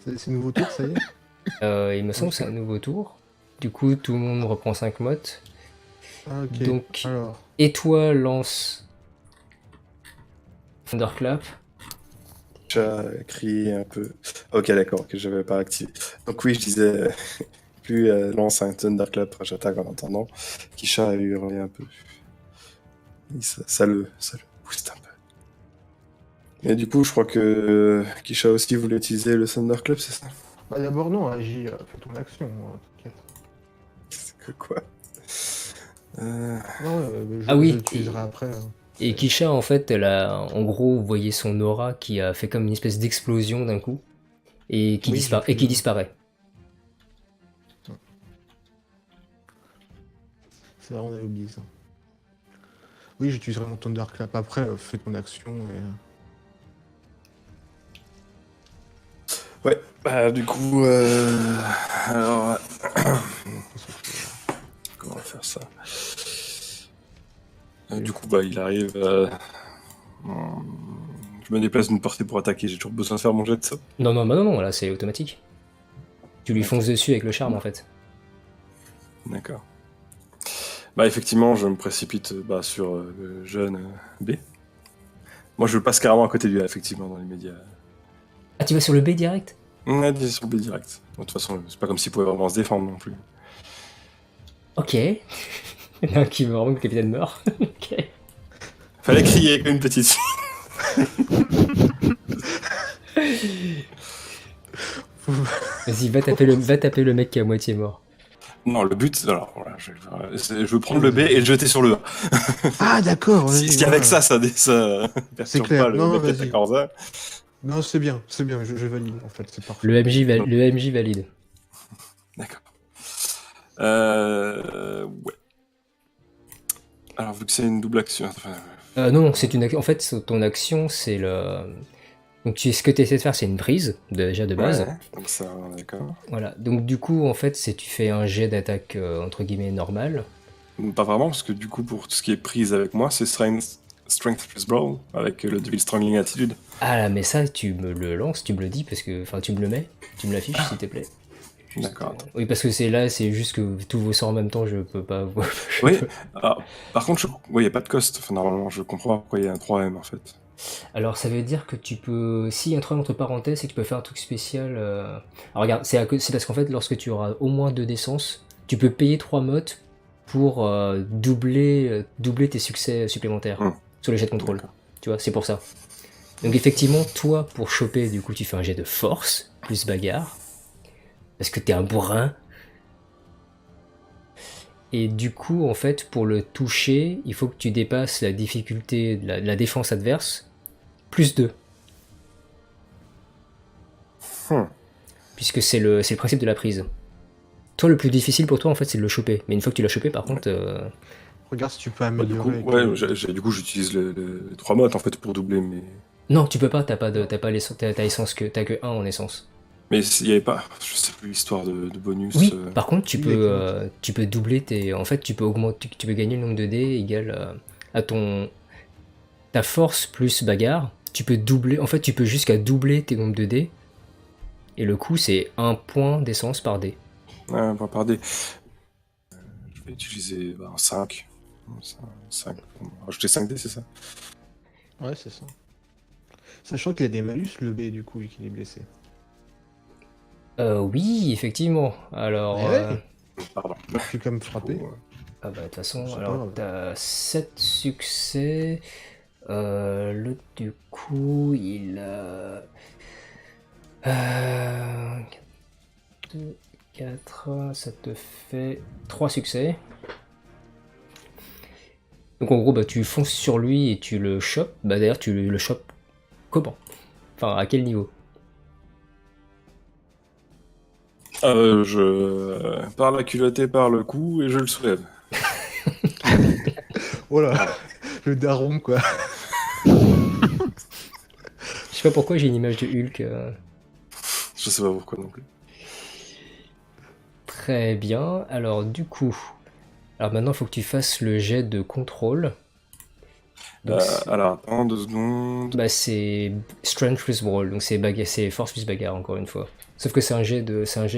C'est nouveau tour, ça y est? Il me semble que Ok. c'est un nouveau tour. Du coup, tout le monde reprend 5 mottes. Ah, ok. Donc, Alors. et toi lance Thunderclap. Chat crié un peu. Ok, d'accord, que j'avais pas activé. Donc oui, je disais, plus lance un Thunderclap, j'attaque en entendant. Kisha a hurlé un peu. Et ça le booste un peu. Et du coup, je crois que Kisha aussi voulait utiliser le Thunderclap, c'est ça? Bah, d'abord, non, agis, fais ton action, t'inquiète. C'est que quoi? Non, Ah je oui, l'utiliserai après. et Kisha, en fait, elle a, en gros, vous voyez son aura qui a fait comme une espèce d'explosion d'un coup et Oui, j'ai et pu. qui disparaît. C'est vrai, on avait oublié ça. Oui, j'utiliserai mon Thunderclap après, fais ton action et. Ouais, bah du coup, alors, comment on va faire ça? Du coup, bah il arrive. Je me déplace d'une portée pour attaquer. J'ai toujours besoin de faire mon jet de ça. Non, non, bah non, non, là, c'est automatique. Tu lui Ok. fonces dessus avec le charme, en fait. D'accord. Bah effectivement, je me précipite sur le jeune B. Moi, je passe carrément à côté de lui, effectivement, dans les médias. Ah, tu vas sur le B direct? Ouais, sur B direct. Bon, de toute façon, c'est pas comme s'il pouvait vraiment se défendre non plus. Ok. Il y en a un qui meurt, le capitaine meurt. Ok. Fallait crier comme une petite. Vas-y, va taper le mec qui est à moitié mort. Non, le but, alors voilà, je veux prendre le B et le jeter sur le A. Ah, d'accord, vas-y, Si avec voilà. ça C'est perturbe pas clair. le Non, non, mec qui vas-y. attaque Corza. Non, c'est bien, je valide, en fait, c'est parfait. Le MJ valide. D'accord. Ouais. Alors, vu que c'est une double action. Enfin, Non, non, c'est une en fait, ton action, c'est le. Donc, ce que tu essaies de faire, c'est une prise, déjà de base. ouais, donc ça, d'accord. Voilà. Donc, du coup, en fait, c'est tu fais un jet d'attaque, entre guillemets, normal. Pas vraiment, parce que du coup, pour tout ce qui est prise avec moi, c'est Strength plus Brawl, avec le Devil Strangling Attitude. Ah là, mais ça, tu me le lances, tu me le dis, parce que. Enfin, tu me le mets, tu me l'affiches, s'il te plaît. Juste, D'accord. Oui, parce que c'est là, c'est juste que tous vos sorts en même temps, je peux pas. Oui, par contre, il n'y a pas de cost. Enfin, normalement, je comprends pas pourquoi il y a un 3M en fait. Alors, ça veut dire que tu peux. S'il y a un truc entre parenthèses, c'est que tu peux faire un truc spécial. Alors, regarde, c'est parce qu'en fait, lorsque tu auras au moins 2 d'essence, tu peux payer 3 mottes pour doubler tes succès supplémentaires sur les jets de contrôle. D'accord. Tu vois, c'est pour ça. Donc, effectivement, toi, pour choper, du coup, tu fais un jet de force, plus bagarre. Parce que t'es un bourrin. Et du coup, en fait, pour le toucher, il faut que tu dépasses la difficulté de la défense adverse, plus 2. Puisque c'est le principe de la prise. Toi, le plus difficile pour toi, en fait, c'est de le choper. Mais une fois que tu l'as chopé, par contre. Regarde si tu peux Du coup, améliorer. du coup, j'utilise les 3 modes en fait pour doubler, mais. Non, tu peux pas, t'as pas l'essence, t'as essence t'as que 1 en essence. Mais il n'y avait pas, je sais plus, l'histoire de bonus. Oui, par contre, Oui, tu peux doubler tes. En fait, tu peux augmenter, tu peux gagner le nombre de dés égal à ta force plus bagarre. Tu peux doubler, en fait, tu peux jusqu'à doubler tes nombres de dés. Et le coût, c'est 1 point d'essence par dé. Ouais, pas par dé. Je vais utiliser 5. 5. Rajouter 5 dés, c'est ça? Ouais, c'est ça. Sachant qu'il a des malus, le B, du coup, vu qu'il est blessé. Oui, effectivement. Alors. Ouais. Pardon. Je suis quand même frappé. Ah bah de toute façon, C'est pas alors grave. t'as 7 succès. L'autre du coup, il a... 2, 4, ça te fait 3 succès. Donc en gros, bah, tu fonces sur lui et tu le chopes. Bah d'ailleurs, tu le chopes comment? Enfin, à quel niveau? Je par la culotte et par le cou et je le soulève. Oh là, le daron, quoi. Je sais pas pourquoi j'ai une image de Hulk. Je sais pas pourquoi non plus. Très bien. Alors du coup... Alors maintenant, il faut que tu fasses le jet de contrôle. Donc, Alors, attends 2 secondes. bah, c'est Strength plus Brawl, donc c'est force plus bagarre, encore une fois. Sauf que c'est un jet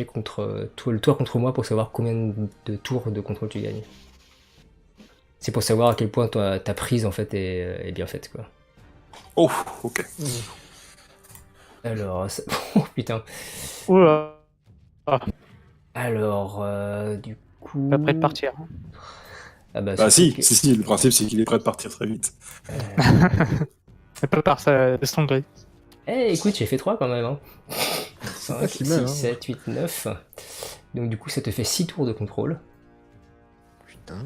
contre toi contre moi pour savoir combien de tours de contrôle tu gagnes. C'est pour savoir à quel point ta prise en fait est bien faite, quoi. Oh, ok. Alors, oh putain. Oula. Alors, du coup. Pas prêt de partir. Ah bah, Bah surtout si, si, le principe c'est qu'il est prêt de partir très vite. Elle peut par sa son gris. Eh, écoute, j'ai fait 3 quand même. Hein. 5, si 6, mal, hein. 7, 8, 9. Donc, du coup, ça te fait 6 tours de contrôle. Putain.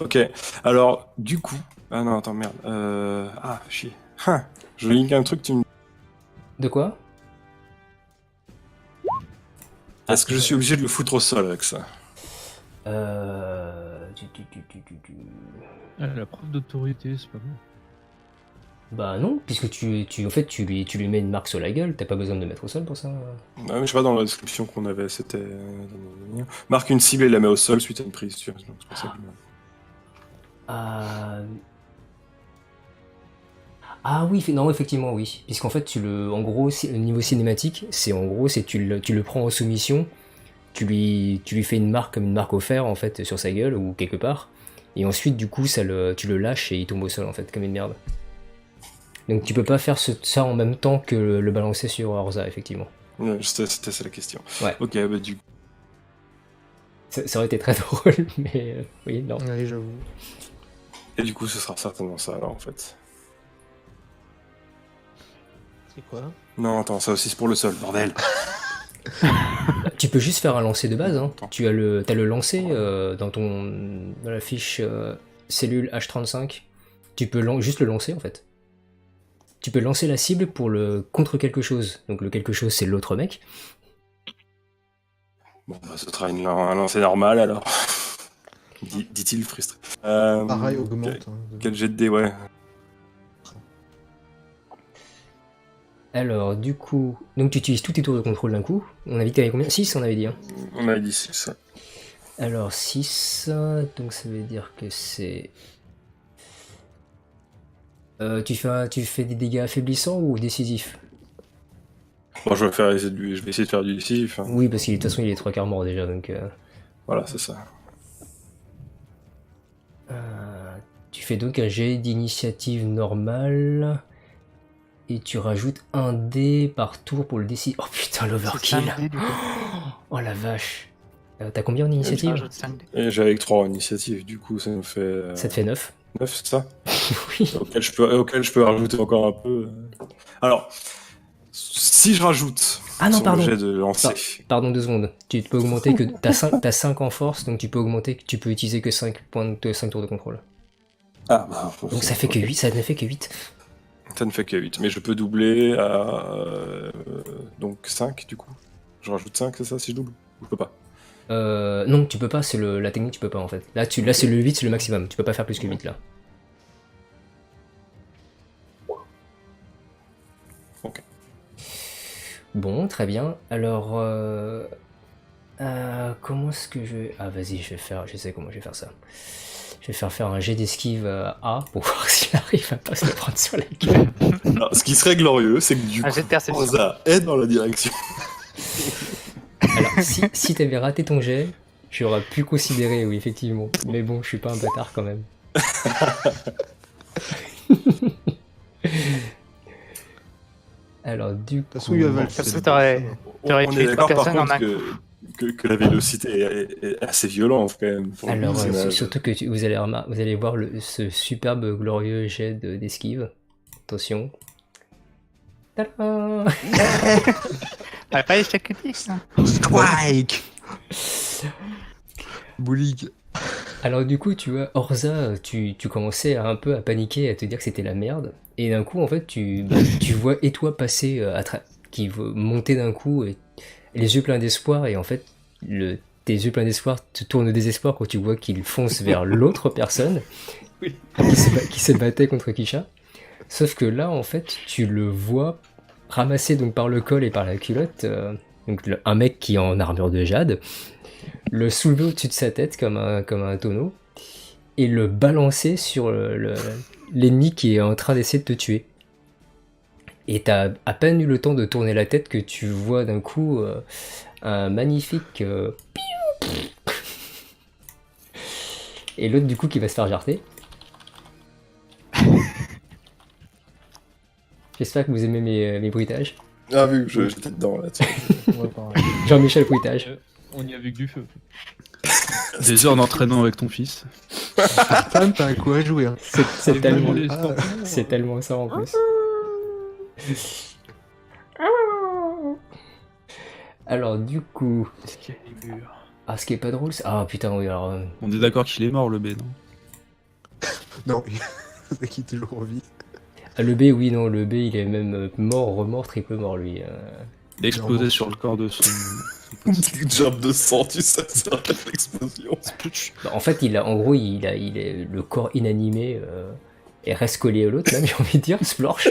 Ok, alors du coup... Ah non, attends, merde. Ah, chier. Je link un truc, tu me... De quoi? Est-ce que je suis obligé de le foutre au sol avec ça? La preuve d'autorité, c'est pas bon. Bah non, puisque en fait, tu lui mets une marque sur la gueule, t'as pas besoin de le mettre au sol pour ça. Ah, mais je sais pas, dans la description qu'on avait, c'était... Marque une cible et la met au sol suite à une prise, tu vois. Donc, c'est pour ça que... Ah oui, non, effectivement, oui. Puisqu'en fait, en gros, au niveau cinématique, c'est tu le prends en soumission, tu lui fais une marque comme une marque au fer, en fait, sur sa gueule ou quelque part, et ensuite, du coup, tu le lâches et il tombe au sol, en fait, comme une merde. Donc tu peux pas faire ça en même temps que le balancer sur Orza, effectivement. Ouais, c'était ça la question. Ouais. Ok, bah du coup... Ça aurait été très drôle, mais oui, non. Ouais, j'avoue. Et du coup, ce sera certainement ça, alors, en fait. C'est quoi? Non, attends, ça aussi c'est pour le sol, bordel. Tu peux juste faire un lancer de base, hein. T'as le lancer dans la fiche cellule H35. Tu peux juste le lancer, en fait. Tu peux lancer la cible contre quelque chose. Donc le quelque chose, c'est l'autre mec. Bon, bah, ce sera un lancer normal, alors. Dit-il frustré. Pareil, augmente. Quel jet de dés, ouais. Alors, du coup... Donc tu utilises tous tes tours de contrôle d'un coup. On a dit que t'avais combien? 6, on avait dit, hein. On avait dit 6. Alors, 6... Donc ça veut dire que c'est... tu fais des dégâts affaiblissants ou décisifs? Bon, je vais essayer de faire du décisif. Hein. Oui, parce que de toute façon, il est 3/4 mort déjà, donc... Voilà, c'est ça. Tu fais donc un jet d'initiative normale... Et tu rajoutes un dé par tour pour le décider. Oh putain, l'overkill! C'est 5 dés, du coup. Oh la vache! T'as combien en Tu initiative? rajoutes 5 dés. Et j'ai avec 3 en initiative, du coup ça nous fait... Ça te fait 9. 9, c'est ça? Oui. auquel je peux rajouter encore un peu. Alors, si je rajoute Ah non, sur pardon. le jet de lancer... Pardon 2 secondes. Tu peux augmenter que... T'as 5 en force, donc tu peux utiliser que 5 tours de contrôle. Ah, bah... Donc ça fait que 8, ça ne fait que 8. Ça ne fait que 8, mais je peux doubler à... donc 5, du coup. Je rajoute 5, c'est ça, si je double? Ou je peux pas? Non, tu peux pas, c'est la technique, tu peux pas en fait. Là, c'est le 8, c'est le maximum. Tu peux pas faire plus que 8 là. Ok. Bon, très bien. Alors, comment est-ce que je vais... Ah, vas-y, je sais comment je vais faire ça. Je vais faire un jet d'esquive A pour voir s'il arrive à pas se le prendre sur la gueule. Alors, ce qui serait glorieux, c'est que du Un jet de coup, perception. Rosa est dans la direction. Alors, si t'avais raté ton jet, j'aurais pu considérer, oui, effectivement. Mais bon, je suis pas un bâtard quand même. Alors, du coup... De toute façon, il va Comme ça, t'aurais On tué est 3 d'accord par personnes en contre un. que la vélocité est assez violente quand même. Pour le Alors, personnage. surtout que vous allez voir ce superbe, glorieux jet d'esquive. Attention. Tadam. Ah, pas échec critique, ça. Strike. Boulique. Alors du coup, tu vois, Orza, tu commençais un peu à paniquer, à te dire que c'était la merde. Et d'un coup, en fait, tu vois et toi passer, qui veut monter d'un coup, et les yeux pleins d'espoir, et en fait, tes yeux pleins d'espoir te tournent au désespoir quand tu vois qu'il fonce vers l'autre personne qui se battait contre Kisha. Sauf que là, en fait, tu le vois ramasser donc par le col et par la culotte, donc un mec qui est en armure de jade, le soulever au-dessus de sa tête comme un tonneau, et le balancer sur l'ennemi qui est en train d'essayer de te tuer. Et t'as à peine eu le temps de tourner la tête que tu vois d'un coup un magnifique et l'autre du coup qui va se faire jarter. J'espère que vous aimez mes bruitages. Ah oui, j'étais dedans là. Tiens. Ouais, pareil. Jean-Michel Bruitage. On y a vu que du feu. Des heures d'entraînement avec ton fils. Sam, t'as un coup à jouer. Hein. C'est tellement, Les Ah, scorpions, c'est tellement ça en plus. Alors du coup, ah ce qui est pas drôle, c'est... Ah putain oui alors... On est d'accord qu'il est mort, le B, non? non, c'est qui toujours en vie. Ah, le B oui non, le B il est même mort, remort, triple mort lui. Il a explosé sur le corps de son... Une petite jambe de sang, tu sais, c'est l'explosion. Bah, en fait en gros il est le corps inanimé et reste collé à l'autre même j'ai envie de dire, splorch.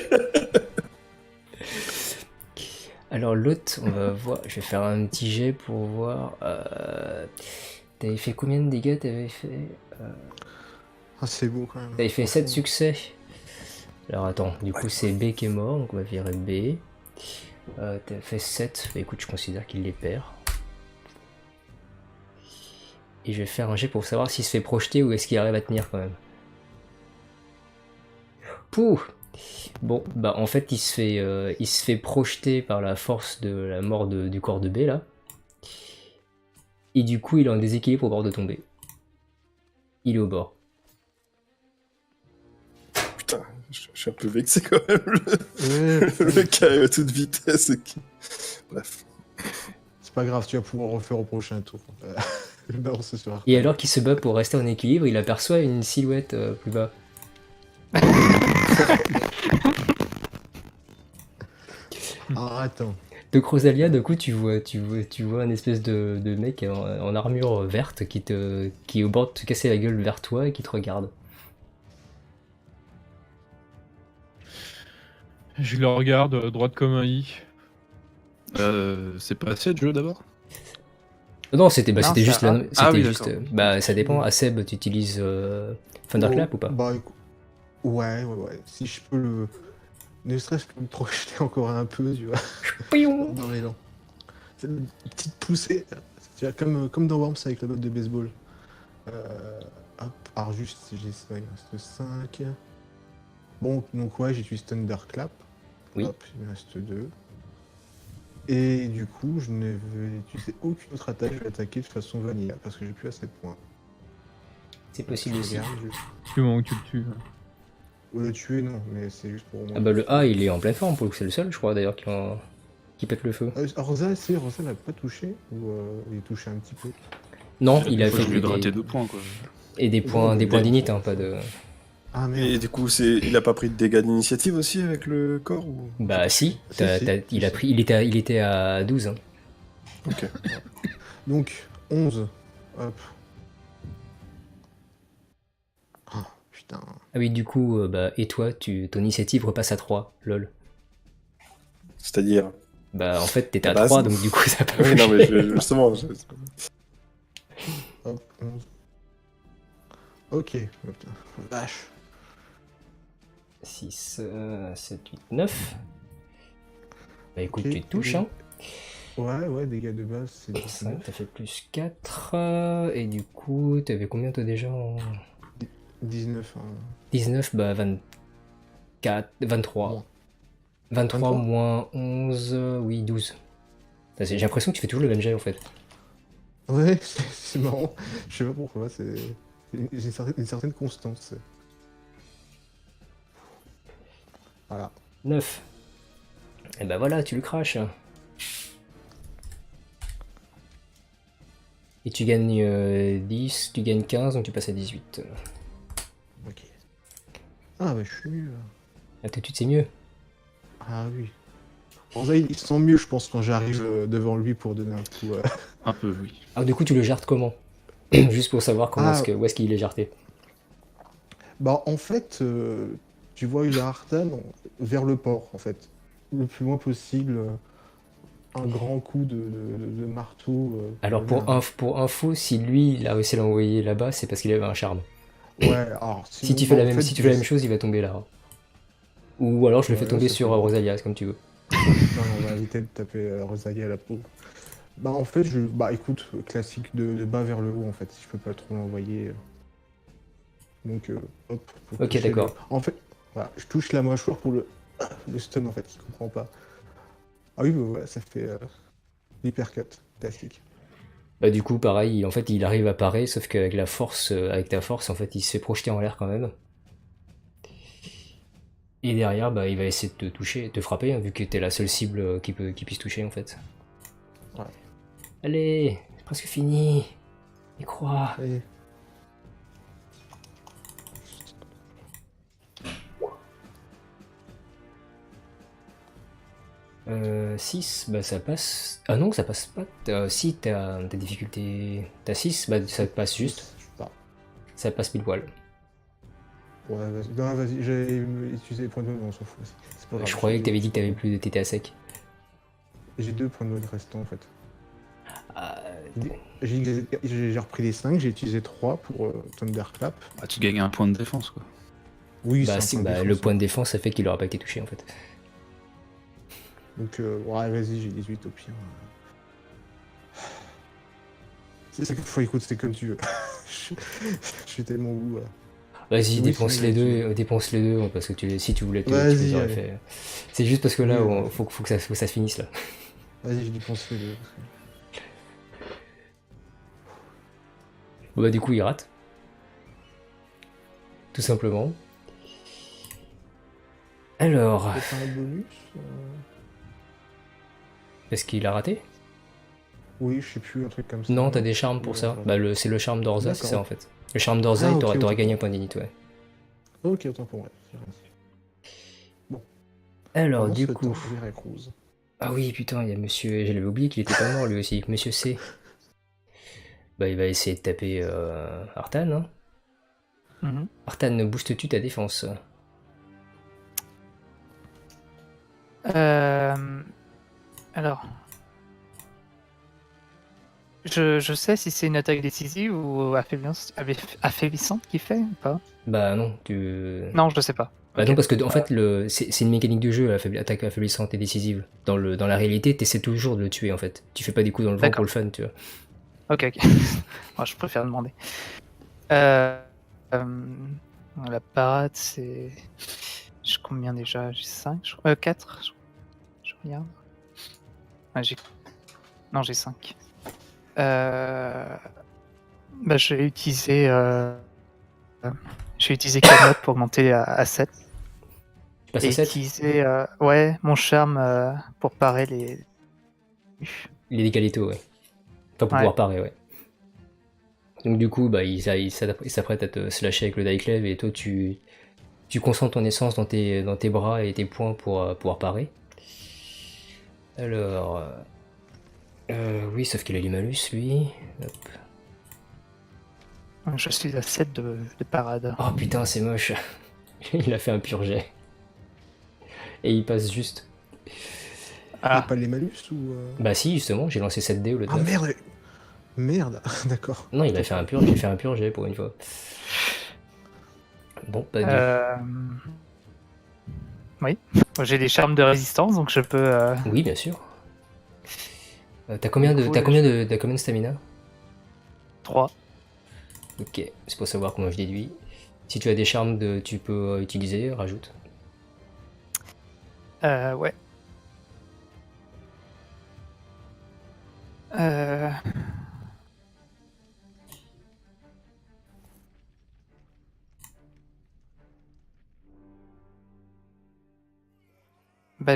Alors l'autre, on va voir, je vais faire un petit jet pour voir. T'avais fait combien de dégâts? T'avais fait Ah, c'est beau quand même. T'avais fait 7 succès. Alors attends, du coup c'est B qui est mort, donc on va virer B. T'as fait 7, bah écoute je considère qu'il les perd. Et je vais faire un jet pour savoir s'il se fait projeter ou est-ce qu'il arrive à tenir quand même. Pouh. Bon, bah en fait il se fait projeter par la force de la mort du corps de B là. Et du coup il est en déséquilibre au bord de tomber. Il est au bord. Putain, je suis un peu vexé quand même. Ouais, Le mec arrive à toute vitesse. Bref. c'est pas grave, tu vas pouvoir refaire au prochain tour. Non, ce soir. Et alors qu'il se bat pour rester en équilibre, il aperçoit une silhouette plus bas. Ah, attends. De Rosalia, du coup, tu vois un espèce de mec en armure verte qui est au bord de te casser la gueule vers toi et qui te regarde. Je le regarde, droite comme un i. C'est pas assez de jeu d'abord? Non, c'était Non, c'était c'est juste A. la, Ah oui, c'était juste. d'accord. Bah, ça dépend. À Seb, tu utilises Thunderclap ou pas? Bah, ouais. Si je peux le. Ne serait-ce que me projeter encore un peu, tu vois, Piou. dans les dents. C'est une petite poussée, tu vois, comme dans Worms avec la batte de baseball. Hop, alors juste, j'ai ça, il me reste 5. Bon, donc ouais, j'utilise Thunderclap. Oui. Hop, il me reste 2. Et du coup, je ne vais utiliser aucune autre attaque, je vais attaquer de façon vanilla, parce que j'ai plus assez de points. C'est possible Je aussi. regarde, Du moment où tu le tues. Ou le tuer, non, mais c'est juste pour moi. Ah bah le A, il est en pleine forme pour le coup, c'est le seul, je crois d'ailleurs qui pète le feu. Rosa l'a pas touché, ou il est touché un petit peu. Non, il a Moi, fait je lui ai gratté des, 2 points, quoi. et des points d'init, hein, pas de. Ah merde. Et du coup, il a pas pris de dégâts d'initiative aussi avec le corps ou... Bah si, Si, si. il était à 12. Hein. Ok. Donc, 11. Hop. Oh, putain. Ah oui, du coup, bah, et toi, ton initiative repasse à 3, lol. C'est-à-dire... Bah, en fait, t'étais à La base. 3, donc du coup, ça a pas Oui, non, bougé. mais justement... Hop, 11. Ok. Oh, putain. Vache. 6, 7, 8, 9. Bah écoute, Ok. tu te touches, hein. Ouais, dégâts de base, c'est 5, 19. t'as fait plus 4. Et du coup, t'avais combien toi déjà en... 19. 19, bah 24, 23. Moins. 23 23. moins 11, oui, 12. J'ai l'impression que tu fais toujours le même jet en fait. Ouais, c'est marrant. Je sais pas pourquoi, c'est une certaine constance. Voilà. 9. Et bah voilà, tu le craches. Et tu gagnes 10, tu gagnes 15, donc tu passes à 18. Ok. Ah, bah, je suis mieux. Ah, tout de suite, c'est mieux. Ah oui. Rosa, il se sent mieux, je pense, quand j'arrive devant lui pour donner un coup. Un peu, oui. Ah, du coup, tu le jartes comment? Juste pour savoir comment Ah. où est-ce qu'il est jarté. Bah, en fait, tu vois Ulartan vers le port, en fait. Le plus loin possible. Un grand coup de marteau. Alors, pour info, si lui, il a réussi à l'envoyer là-bas, c'est parce qu'il avait un charme. Ouais, alors Si tu fais la même, si tu fais la même chose, il va tomber là. Ou alors je le fais Ouais, tomber ça sur fait- Rosalia, c'est comme tu veux. Non, on va éviter de taper Rosalie à la peau. Bah en fait, bah écoute, classique de bas vers le haut en fait, si je peux pas trop l'envoyer. Donc hop, pour Ok, toucher d'accord. En fait, voilà, je touche la mâchoire pour le stun en fait, il comprend pas. Ah oui, bah, voilà, ça fait l'hypercut, classique. Bah du coup, pareil, en fait, il arrive à parer, sauf qu'avec la force, avec ta force, en fait, il se fait projeter en l'air quand même. Et derrière, bah, il va essayer de te toucher, de te frapper, hein, vu que t'es la seule cible qui puisse toucher, en fait. Ouais. Allez, c'est presque fini. Y crois. Et... 6, bah ça passe. Ah non, ça passe pas. Si t'as des difficultés. T'as 6, bah ça passe juste. Je sais pas. Ça passe pile poil. Ouais, vas-y, non, vas-y, j'ai utilisé les points de mode, on s'en fout. C'est pas grave. Je croyais que t'avais dit que t'avais c'est plus de TT à sec. J'ai 2 points de mode restants en fait. Ah, J'ai repris les 5, j'ai utilisé 3 pour Thunderclap. Ah, tu gagnes un point de défense, quoi. Oui, bah, c'est un bah, point de le défense, point hein. de défense, ça fait qu'il aura pas été touché en fait. Donc, ouais, vas-y, j'ai 18 au pire. C'est ça qu'il faut, écoute, c'est comme tu veux. je, je suis tellement où, voilà. Vas-y, Oui, dépense c'est les vrai, deux, dépense les deux, parce que si tu voulais, tu Vas-y, les aurais allez. fait. C'est juste parce que là, Oui, ouais. faut que ça se finisse là. Vas-y, je dépense les deux. Bon, bah, du coup, il rate. Tout simplement. Alors, Peut-être un bonus est-ce qu'il a raté? Oui, je sais plus, un truc comme ça. Non, t'as des charmes pour Ouais, ça. voilà. Bah, c'est le charme d'Orza, c'est D'accord. ça en fait. Le charme d'Orza, Ah, et ok, t'aurais autant gagné un pour point d'init, ouais. Ok, autant pour moi. Alors, Pendant du ce coup. temps, Veracruz. Ah oui, putain, il y a monsieur. J'avais oublié qu'il était pas mort lui aussi. Monsieur C. Bah, il va essayer de taper Artan, hein. Mhm. Artan, booste-tu ta défense? Alors, je sais si c'est une attaque décisive ou affaiblissante qu'il fait ou pas. Bah, non, tu. Non, je sais pas. Bah, Ok. non, parce que en fait, c'est une mécanique de jeu, l'attaque affaiblissante et décisive. Dans la réalité, t'essaies toujours de le tuer en fait. Tu fais pas des coups dans le vent D'accord. pour le fun, tu vois. Ok, ok. Moi, je préfère demander. La parade, c'est. J'ai combien déjà? J'ai 5 4 je regarde. Ah, non, j'ai 5. Bah, j'ai utilisé. J'ai utilisé Camelot pour monter à 7. Tu passes Et à 7. utiliser ouais, mon charme pour parer les. Il est décalité, ouais. Enfin, pour Ouais. pouvoir parer, ouais. Donc, du coup, bah, il s'apprête à te slasher avec le Daiklev et toi, tu concentres ton essence dans tes bras et tes poings pour pouvoir parer. Alors. Oui, sauf qu'il a du malus, lui. Hop. Je suis à 7 de parade. Oh putain, c'est moche. Il a fait un pur jet. Et il passe juste. Ah. Ah, Pas les malus ou. Bah si, justement, j'ai lancé 7 dés au lieu de Ah 9. merde! Merde, d'accord. Non, il a fait un pur, j'ai fait un pur jet pour une fois. Bon, pas du. oui. J'ai des charmes de résistance, donc je peux. Oui, bien sûr. T'as combien Du de coup, t'as combien de stamina? 3. Ok, c'est pour savoir comment je déduis. Si tu as des charmes tu peux utiliser, rajoute. Ouais. Bah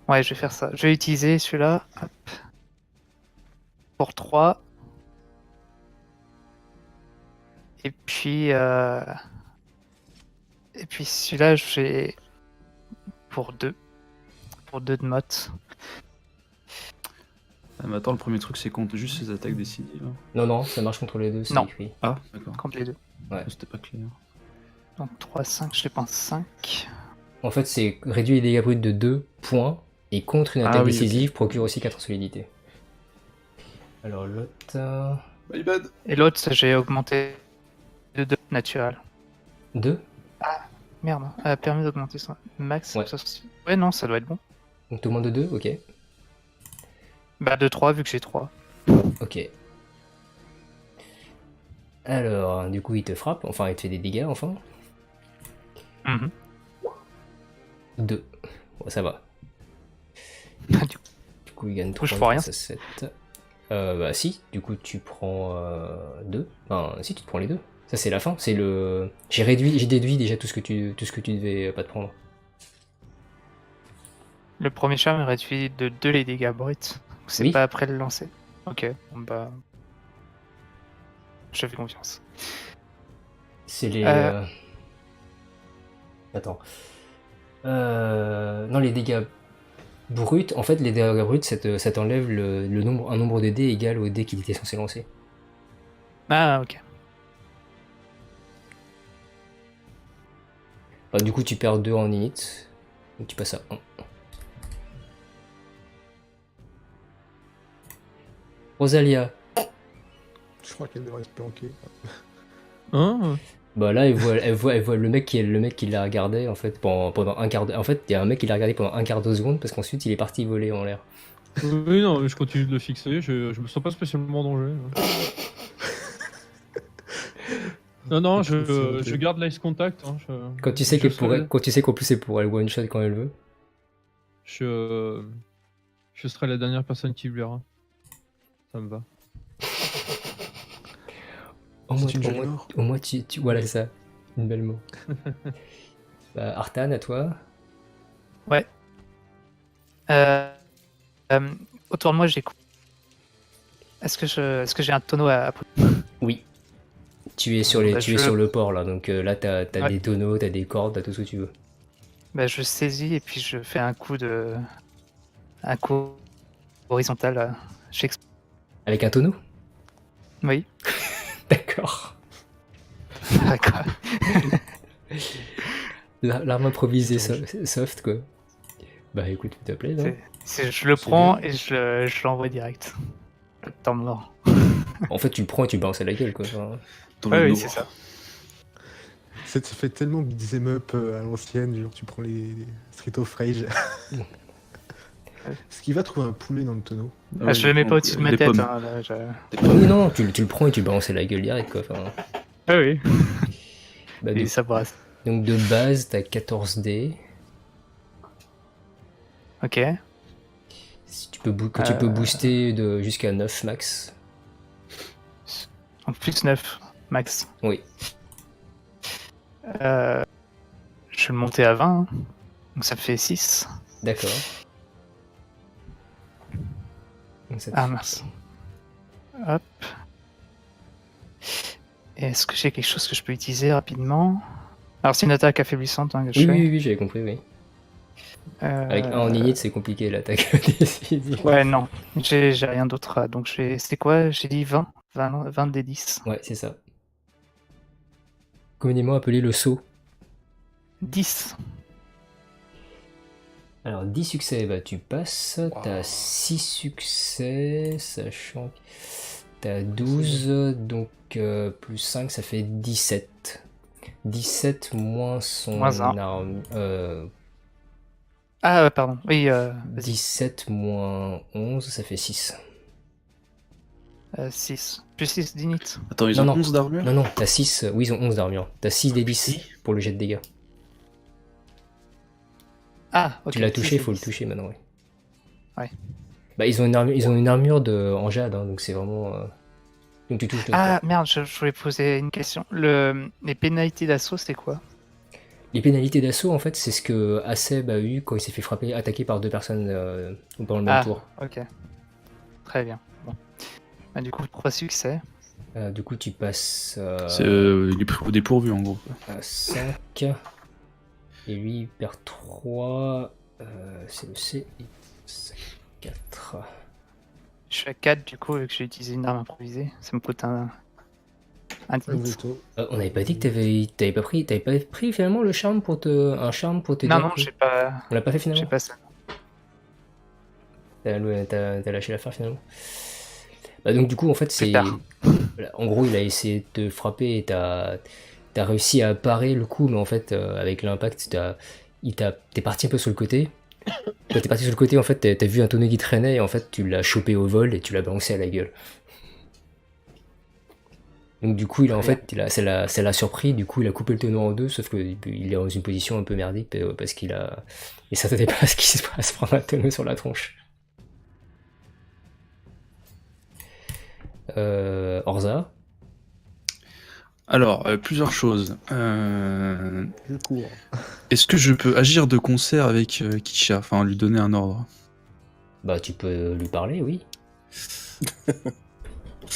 ouais, je vais faire ça. Je vais utiliser celui-là. Hop. Pour 3. Et puis celui-là, je vais pour 2. Pour 2 de motte. Ah, mais attends, le premier truc, c'est compte juste les attaques décisives. Hein. Non, non, ça marche contre les deux, c'est Non. écrit. Ah, d'accord. Contre les deux. Ouais. C'était pas clair. Donc 3, 5, je dépense 5. En fait, c'est réduit les dégâts bruts de 2 points et contre une Ah attaque oui, décisive ok. procure aussi 4 solidités. Alors l'autre... My bad. Et l'autre, j'ai augmenté de 2 naturel. 2. Merde, a permis d'augmenter son max. Ouais. Ouais, non, ça doit être bon. Donc tout le monde de 2, ok. Bah, de 3 vu que j'ai 3. Ok. Alors, du coup, il te frappe, enfin, il te fait des dégâts, enfin. Mhm. 2. Bon, ça va. Du Du coup, il gagne coup, je 3 prends rien. grâce à 7. Bah si, du coup, tu prends 2. Enfin, si, tu te prends les deux. Ça, c'est la fin. C'est le... J'ai déduit déjà tout ce que tu devais pas te prendre. Le premier charme réduit de 2 les dégâts bruts. C'est Oui. pas après le lancer. Ok, bon, bah. Je fais confiance. C'est les... Euh. Attends. Non, les dégâts bruts, en fait, les dégâts bruts, ça t'enlève un nombre de dés égal au dé qu'il était censé lancer. Ah, ok. Enfin, du coup, tu perds 2 en init. Donc tu passes à 1. Rosalia. Je crois qu'elle devrait se planquer. Hein Bah là, elle voit le mec qui la regardait en fait pendant un quart d'heure. En fait, il y a un mec qui l'a regardé pendant un quart de seconde parce qu'ensuite il est parti voler en l'air. Oui, non, mais je continue de le fixer, je me sens pas spécialement en danger. Non, je garde l'ice contact. Hein, Quand tu sais je quand tu sais qu'en plus c'est pour elle one shot quand elle veut. Je serai la dernière personne qui le verra. Ça me va. C'est une jolie mort. Au moins voilà c'est ça. Une belle mot. Bah, Artan, à toi. Ouais. Autour de moi, j'ai. Est-ce que j'ai un tonneau à. Oui. Tu es sur le port là, donc là t'as Ouais. des tonneaux, t'as des cordes, t'as tout ce que tu veux. Bah, je saisis et puis je fais un coup horizontal. Avec un tonneau? Oui. D'accord. D'accord. L'arme improvisée Étrange. soft quoi. Bah écoute, s'il te plaît, non? Je le C'est prends bien. et je l'envoie direct. Temps mort. En fait, tu le prends et tu balances à la gueule quoi. Enfin, Dans Ouais, le oui, noir. c'est ça. Ça fait tellement beat'em up à l'ancienne, genre tu prends les Street of Rage. Est-ce qu'il va trouver un poulet dans le tonneau? Ah, je le mets pas au-dessus de ma Des tête. pommes. Hein, là, Des oui, pommes. non, tu le prends et tu balances à la gueule direct quoi. Enfin, Ah oui. bah, Et ça brasse. donc de base, t'as 14 dés. Ok. Si tu peux tu peux booster jusqu'à 9 max. Donc plus 9 max. Oui. Je vais le monter à 20. Hein. Donc ça fait 6. D'accord. Donc ça te Ah fait- mince. Hop. Est-ce que j'ai quelque chose que je peux utiliser rapidement? Alors c'est une attaque affaiblissante hein, que je Oui, fais. oui, j'avais compris, oui. Avec un en init, c'est compliqué l'attaque décisive. Ouais, non. J'ai rien d'autre. Donc c'est quoi? J'ai dit 20. 20 des 10. Ouais, c'est ça. Communément appelé le saut. 10. Alors 10 succès, bah tu passes, t'as 6 succès, sachant que t'as 12, donc plus 5, ça fait 17. 17 moins son Moins un. arme... Ah, pardon. Oui, vas-y. 17 moins 11, ça fait 6. 6. Plus 6 d'init. Attends, ils Non, ont non. 11 d'armure? Non, non, t'as 6, oui ils ont 11 d'armure. T'as 6 des 10 pour le jet de dégâts. Ah, ok. Tu l'as touché, 6 faut le des 10. toucher maintenant, oui. Ouais. Bah ils ont une armure en jade, hein, donc c'est vraiment... Donc tu touches deux Ah, merde, je voulais poser une question. Les pénalités d'assaut, c'est quoi? Les pénalités d'assaut, en fait, c'est ce que Aseb a eu quand il s'est fait attaquer par 2 personnes pendant le même tour. Ok. Très bien. Bon. Bah, du coup, 3 succès. Du coup, tu passes Il est pris au dépourvu en gros. à 5. Et lui, il perd 3. C'est le C. 4. Je suis à 4 du coup, vu que j'ai utilisé une arme improvisée. Ça me coûte un Un d'init. veto. On n'avait pas dit que t'avais pas pris finalement un charme pour te Non, dire non, que- j'ai pas, On l'a pas fait finalement. j'ai pas ça. T'as lâché l'affaire finalement. Bah, donc du coup en fait c'est, tard. voilà, en gros il a essayé de te frapper et t'as réussi à parer le coup, mais en fait avec l'impact t'es parti un peu sur le côté. Quand t'es parti sur le côté, en fait t'as vu un tonneau qui traînait et en fait tu l'as chopé au vol et tu l'as balancé à la gueule. Donc du coup en fait ça l'a surpris, du coup il a coupé le tonneau en deux, sauf que il est dans une position un peu merdique parce il s'attendait pas à ce qu'il se passe prendre un tonneau sur la tronche. Orza. Alors, plusieurs choses. Je cours. Est-ce que je peux agir de concert avec Kisha, enfin lui donner un ordre? Bah tu peux lui parler, oui.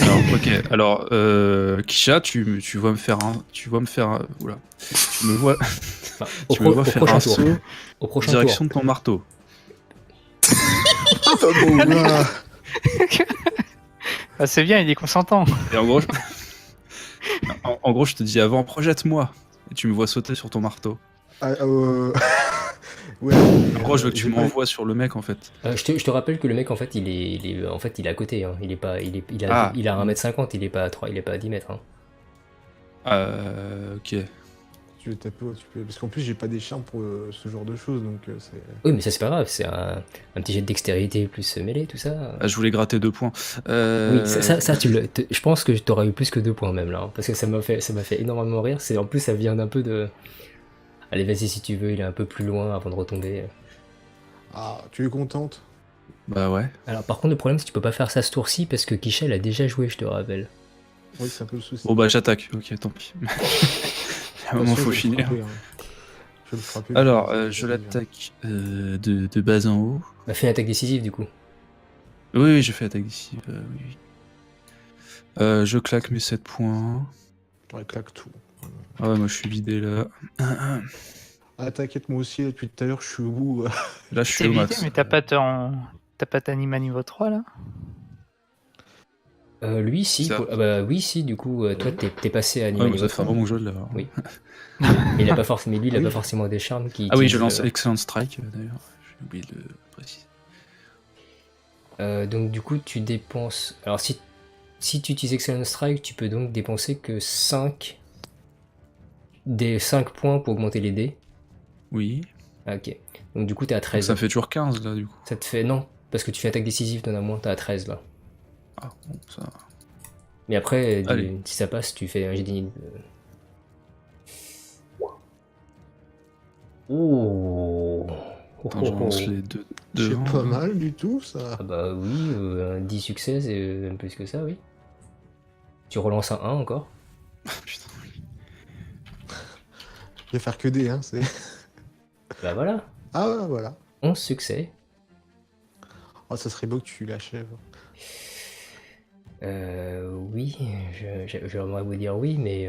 Alors, ok. Alors, Kisha, tu vas me faire oula. Tu me vois, Enfin, tu me vois faire prochain un tour. saut Au en prochain direction tour. de ton marteau. Oula. Ah, c'est bien, il est consentant. Et en gros, en gros, je te dis avant, projette-moi. Et tu me vois sauter sur ton marteau. Ah, ouais. En gros, je veux que tu j'ai pas- m'envoies sur le mec en fait. Je te rappelle que le mec en fait en fait il est à côté, hein. Il est pas, Ah. il a 1m50, il est pas à 3, il est pas à 10 mètres. Hein. Ok. Tu veux taper, tu peux... Parce qu'en plus, j'ai pas des charmes pour ce genre de choses, donc c'est... Oui, mais ça c'est pas grave, c'est un petit jet de dextérité plus mêlée, tout ça. Ah, je voulais gratter 2 points. Oui, ça je pense que t'auras eu plus que 2 points même là, hein, parce que ça m'a fait énormément rire. En plus ça vient d'un peu de. Allez, vas-y si tu veux, il est un peu plus loin avant de retomber. Ah, tu es contente? Bah ouais. Alors par contre le problème c'est que tu peux pas faire ça ce tour-ci parce que Kichel a déjà joué, je te rappelle. Oui, c'est un peu le souci. Bon bah j'attaque. Ok, tant pis. À un moment, faut finir. Je vais le frapper. Alors, je l'attaque de bas en haut. Bah fais une attaque décisive du coup. Oui, je fais attaque d'ici. Oui. Je claque mes 7 points. Ouais, claque tout. Ah ouais, moi je suis vidé là. Ah, t'inquiète, moi aussi, depuis tout à l'heure, je suis au bout. Là, je suis T'es au vidé, max. mais t'as pas ta Nima niveau 3 là? Lui si, Ça. bah oui si du coup toi t'es passé à Ouais, niveau mais ça fait un 3. bon jeu de l'avoir. Oui. Mais il a pas forcément, lui il a Ah oui. pas forcément des charmes qui. Ah oui, qui je disent, lance Excellent Strike d'ailleurs. J'ai oublié de le préciser. donc du coup tu dépenses. Alors si tu utilises Excellent Strike, tu peux donc dépenser que 5 points pour augmenter les dés. Oui. Ah, ok. Donc du coup t'es à Donc 13. ça fait toujours 15 là du coup. Ça te fait. Non, parce que tu fais attaque décisive, t'en as moins, t'es à 13 là. Ah bon, ça. Mais après, Allez. si ça passe, tu fais un jet d'init. Oh. Attends, je lance les deux C'est devant. pas mal du tout, ça. Ah bah oui, un 10 succès, c'est même plus que ça, oui. Tu relances un 1 encore. Putain. Je vais faire que des, hein, c'est... Bah voilà, Ah, ouais, voilà. 11 succès. Oh, ça serait beau que tu l'achèves. Oui, j'aimerais vous dire oui, mais...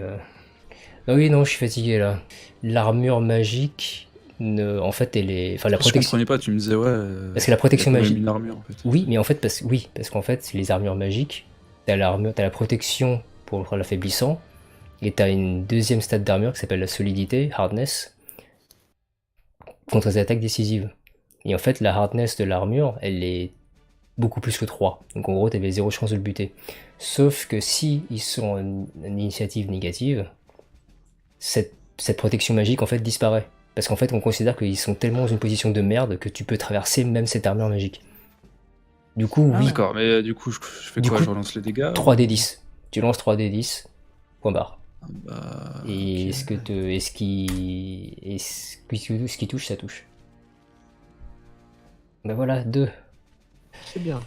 Ah oui, non, je suis fatigué là. L'armure magique, en fait, elle est... Enfin, la Je protection... comprenais pas, tu me disais ouais. Parce que la protection il y a quand même magique... une armure en fait. Oui, mais en fait, parce qu'en fait, les armures magiques, t'as la protection pour l'affaiblissant, et t'as une deuxième stade d'armure qui s'appelle la solidité, hardness, contre les attaques décisives. Et en fait, la hardness de l'armure, elle est beaucoup plus que 3. Donc en gros, t'avais 0 chance de le buter. Sauf que si ils sont en initiative négative, cette protection magique en fait disparaît. Parce qu'en fait, on considère qu'ils sont tellement dans une position de merde que tu peux traverser même cette armure magique. Du coup, oui, D'accord, mais du coup, je fais Du quoi? coup, Je relance les dégâts? 3d10. Tu lances 3d10, point barre. Bah. Et ok. ce qui touche, ça touche. Bah voilà, 2. C'est bien.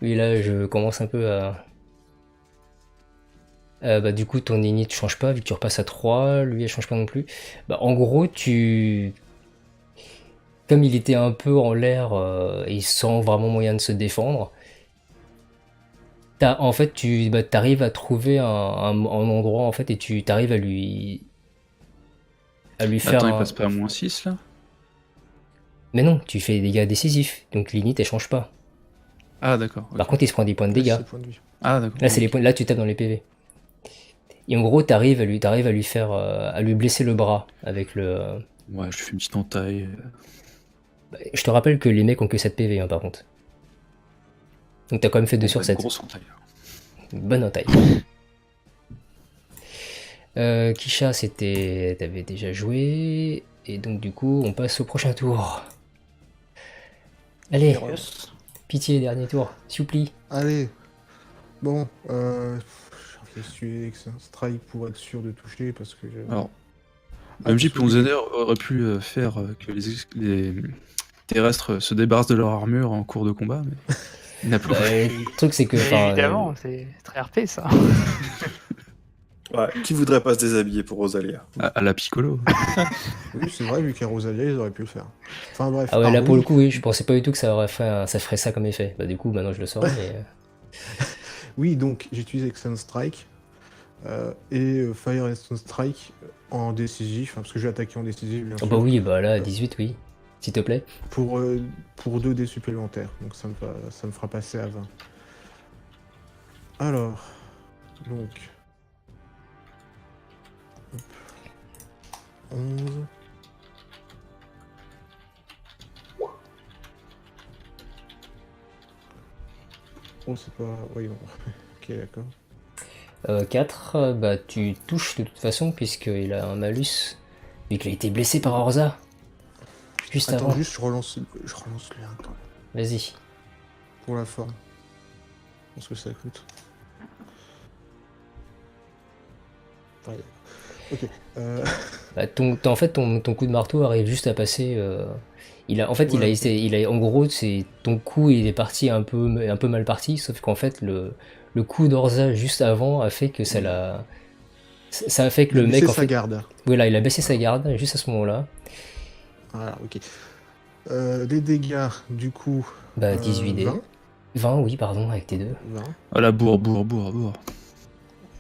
Oui, là, je commence un peu à... bah du coup, ton init change pas, vu que tu repasses à 3, lui, elle change pas non plus. Bah en gros, comme il était un peu en l'air, et il sent vraiment moyen de se défendre, en fait, tu arrives à trouver un endroit, en fait, et tu t'arrives à lui faire Attends, il passe pas à -6 là? Mais non, tu fais des dégâts décisifs, donc l'init, elle change pas. Ah d'accord. ok. Par contre, il se prend des points de dégâts. C'est point de vue. Ah d'accord. Là, c'est les points. Là, tu tapes dans les PV. Et en gros, t'arrives à lui faire, à lui blesser le bras avec le. Ouais, je lui fais une petite entaille. Je te rappelle que les mecs ont que 7 PV, hein, par contre. Donc t'as quand même fait 2 sur Une 7. grosse entaille. Une bonne entaille. Kisha, t'avais déjà joué. Et donc du coup, on passe au prochain tour. Allez, pitié, dernier tour, s'il vous plaît. Allez. Bon, je vais tuer Excellent Strike pour être sûr de toucher parce que. Alors, Ah, MJ parce que Plonzener aurait pu faire que les terrestres se débarrassent de leur armure en cours de combat, mais il n'a plus. Le truc, c'est que. enfin, Évidemment, c'est très RP ça. Ouais, qui voudrait pas se déshabiller pour Rosalia? À la Piccolo. Oui, c'est vrai, vu qu'il y a Rosalia, ils auraient pu le faire. Enfin bref. Ah ouais, là oui. pour le coup, oui, je pensais pas du tout que ça ferait ça comme effet. Bah, du coup, maintenant je le sors, mais. Oui, donc j'utilise Excellent Strike et Fire and Stone Strike en décisif, parce que je vais attaquer en décisif, bien Oh sûr. bah oui, bah là, 18, oui. S'il te plaît. Pour 2 dés supplémentaires, donc ça me fera passer à 20. Alors, donc. Hop. 11. Oh, c'est pas. Oui, bon. Ok, d'accord. 4, bah tu touches de toute façon, puisqu'il a un malus. Vu qu'il a été blessé par Orza. Juste Attends, avant. juste, je relance le 1 quand même, Vas-y. pour la forme. Parce que ça coûte. Ouais. Ok. Bah, en fait, ton coup de marteau arrive juste à passer. En gros, ton coup, il est parti un peu mal parti, sauf qu'en fait, le coup d'Orza juste avant a fait que ça a fait que Il a le mec, baissé en sa fait, garde. voilà, il a baissé sa garde juste à ce moment-là. Voilà, ok. Les dégâts, du coup. Bah, 18 dés. 20. 20, oui, pardon, avec tes deux. 20. Ah la bourre.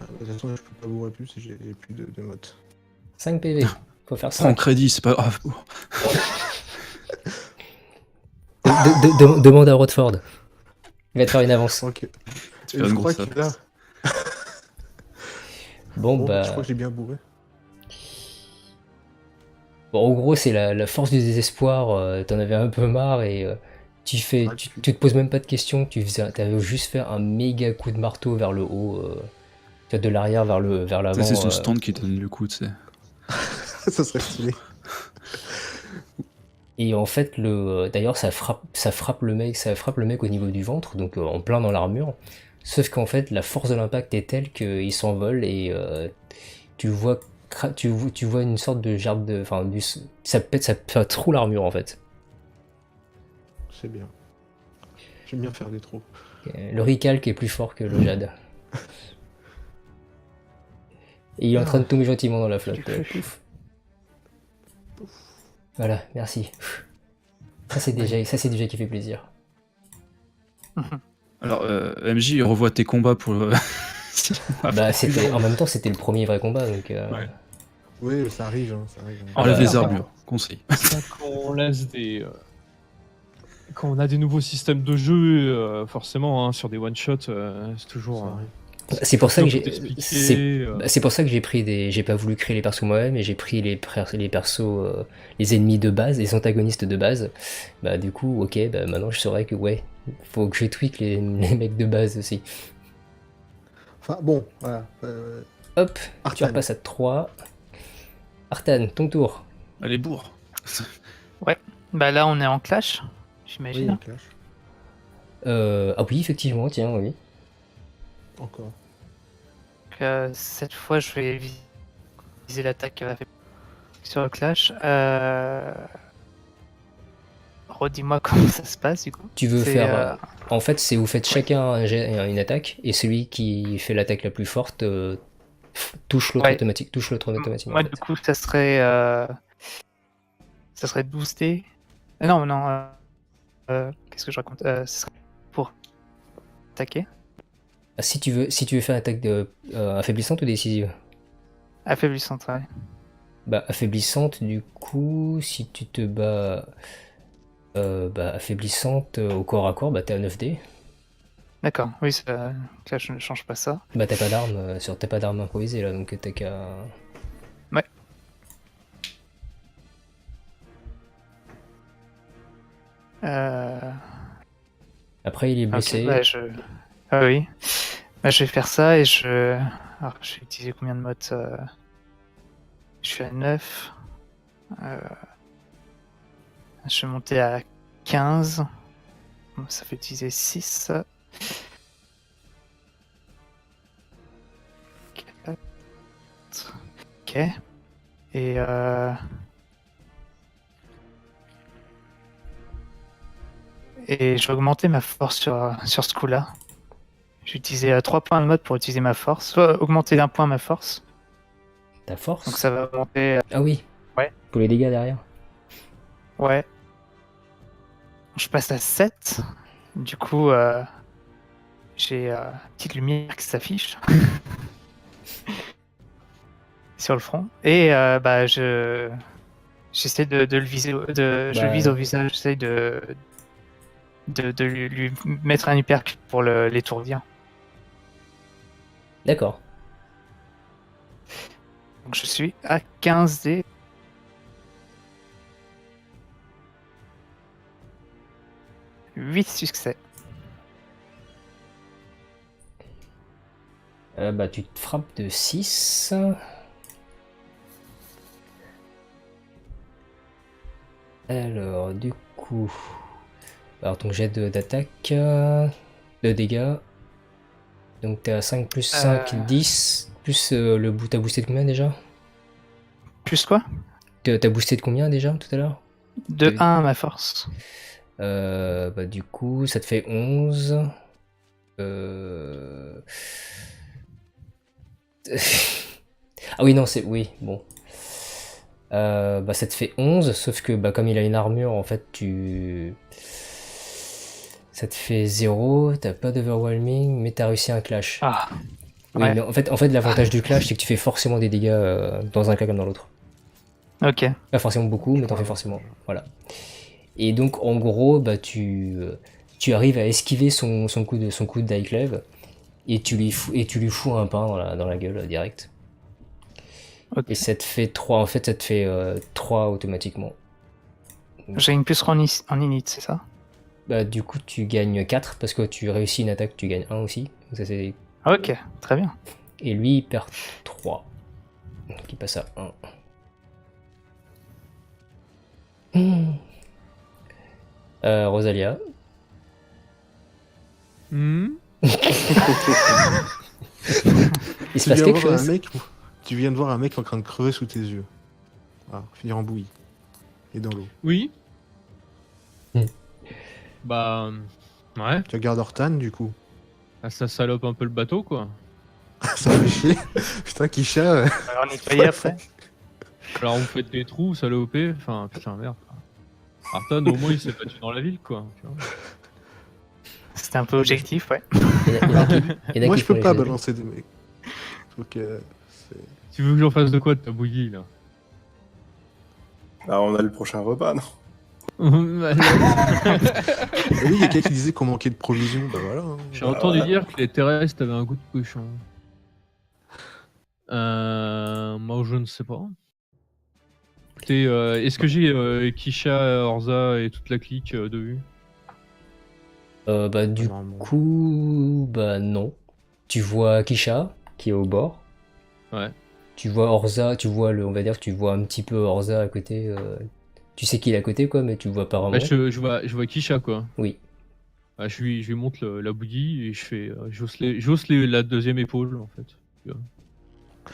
Ah, de toute façon, je peux pas bourrer plus si j'ai plus de mottes. 5 PV. Faut faire Prends 5. crédit, c'est pas grave. Demande à Rodford. Il va te faire une avance. Ok. Tu Et fais je une crois grosse qu'il a. Bon, Bon, bah. je crois que j'ai bien bourré. Bon, en gros, c'est la force du désespoir. T'en avais un peu marre et tu te poses même pas de questions. T'avais juste fait un méga coup de marteau vers le haut, de l'arrière vers l'avant. Ça, c'est son stand qui donne le coup, tu sais. Ça serait stylé. Et en fait, d'ailleurs, ça frappe le mec au niveau du ventre, donc en plein dans l'armure. Sauf qu'en fait, la force de l'impact est telle qu'il s'envole et tu vois une sorte de gerbe de, enfin, ça troue l'armure en fait. C'est bien. J'aime bien faire des trous. Le recalque est plus fort que le jade. Et il est en train de tomber gentiment dans la flotte. Pouf. Voilà, merci. Ça c'est déjà qui fait plaisir. Alors, MJ, il revoit tes combats pour. Bah en même temps c'était le premier vrai combat donc. Ouais. Oui, ça arrive, hein, ça arrive. Enlève bah, les armures, conseil. Quand on laisse quand on a des nouveaux systèmes de jeu, forcément, hein, sur des one-shots, c'est toujours. Ça arrive. C'est pour ça que faut j'ai t'expliquer, c'est pour ça que j'ai pas voulu créer les persos moi-même et j'ai pris les persos les ennemis de base, les antagonistes de base. Bah du coup, OK, bah maintenant je saurais que ouais, faut que je tweak les mecs de base aussi. Enfin, bon, voilà. Hop, tu Artan. repasses à 3. Artan, ton tour. Allez, bourre. Bah là, on est en clash, Oui, j'imagine. clash. Ah oui, effectivement, tiens, oui. Encore. Donc, cette fois, je vais viser l'attaque sur le clash. Redis-moi comment ça se passe du coup. Tu veux C'est, faire en fait, c'est vous faites chacun une attaque et celui qui fait l'attaque la plus forte touche l'autre Ouais. automatiquement. Moi, en fait. du coup, ça serait 12 dés. Non, qu'est-ce que je raconte ça serait pour attaquer. Ah, si tu veux faire une attaque de affaiblissante ou décisive. Affaiblissante, ouais. Bah affaiblissante du coup, si tu te bats affaiblissante au corps à corps, bah t'es à 9D. D'accord, oui, là je ne change pas ça. Bah t'as pas d'arme improvisée là, donc t'as qu'à. Ouais. Après, il est Ok, blessé. bah, Ah oui. Bah, je vais faire ça et je. Alors, je vais utiliser combien de modes Je suis à 9. Je vais monter à 15. Bon, ça fait utiliser 6. 4. Ok. Et je vais augmenter ma force sur ce coup-là. Je vais utiliser 3 points de mode pour utiliser ma force. Soit augmenter d'un point ma force. Ta force. Donc ça va augmenter. Ah oui. Ouais. Pour les dégâts derrière. Ouais. Je passe à 7. Du coup, j'ai une petite lumière qui s'affiche sur le front. Et bah, j'essaie de le viser. Je le vise au visage. J'essaie de lui mettre un uppercut pour l'étourdir. D'accord. Donc je suis à 15 dés. Huit succès. Bah, tu te frappes de 6. Alors, du coup. Alors, ton jet d'attaque. De dégâts. Donc, t'es à 5 plus 5, 10. Plus t'as boosté de combien déjà? Plus quoi? T'as boosté de combien déjà tout à l'heure? De 1 ma force. Bah, du coup, ça te fait 11. Ah oui, non, c'est. Oui, bon. Bah, ça te fait 11, sauf que bah, comme il a une armure, en fait, ça te fait 0, t'as pas d'overwhelming, mais t'as réussi un clash. Ah. Oui, Ouais. mais en fait l'avantage du clash, c'est que tu fais forcément des dégâts dans un cas comme dans l'autre. Ok. Pas forcément beaucoup, mais t'en fais forcément. Voilà. Et donc, en gros, bah, tu arrives à esquiver son coup de Daiklev, et tu lui fous un pain dans la gueule direct. Ok. Et ça te fait 3, en fait, ça te fait 3 automatiquement. J'ai une plus en init, c'est ça? Bah, du coup, tu gagnes 4 parce que tu réussis une attaque, tu gagnes 1 aussi. Donc, ça, c'est... Ok, très bien. Et lui, il perd 3. Donc, il passe à 1. Rosalia. Hmm. Il se passe quelque chose. Tu viens de voir un mec en train de crever sous tes yeux. Voilà, finir en bouillie. Et dans l'eau. Oui. Hmm. Bah. Ouais. Tu regardes Hortan, du coup. Ah, ça salope un peu le bateau, quoi. Ça fait chier. Putain, Kisha. Alors nettoyer après. Alors, vous faites des trous, salopé. Enfin, putain, merde. Arton, au moins, il s'est battu dans la ville, quoi. Tu vois. C'était un peu objectif, ouais. Il y en a Moi, qui je font peux les pas choses. balancer des mecs. Donc, Tu veux que j'en fasse de quoi de ta bouillie, là? Bah, on a le prochain repas, non? oui, il y a quelqu'un qui disait qu'on manquait de provisions. Bah voilà. Hein. J'ai entendu dire que les terrestres avaient un goût de cochon. Moi, je ne sais pas. Écoutez, est-ce que j'ai Kisha, Orza et toute la clique de vue? Bah, du Normalement. coup, bah non. Tu vois Kisha, qui est au bord. Ouais. Tu vois Orza, on va dire que tu vois un petit peu Orza à côté. Tu sais qu'il est à côté, quoi, mais tu le vois pas vraiment. Bah, je vois Kisha, quoi. Oui. Bah, je lui montre la bouillie et je fais. J'hausse la deuxième épaule, en fait.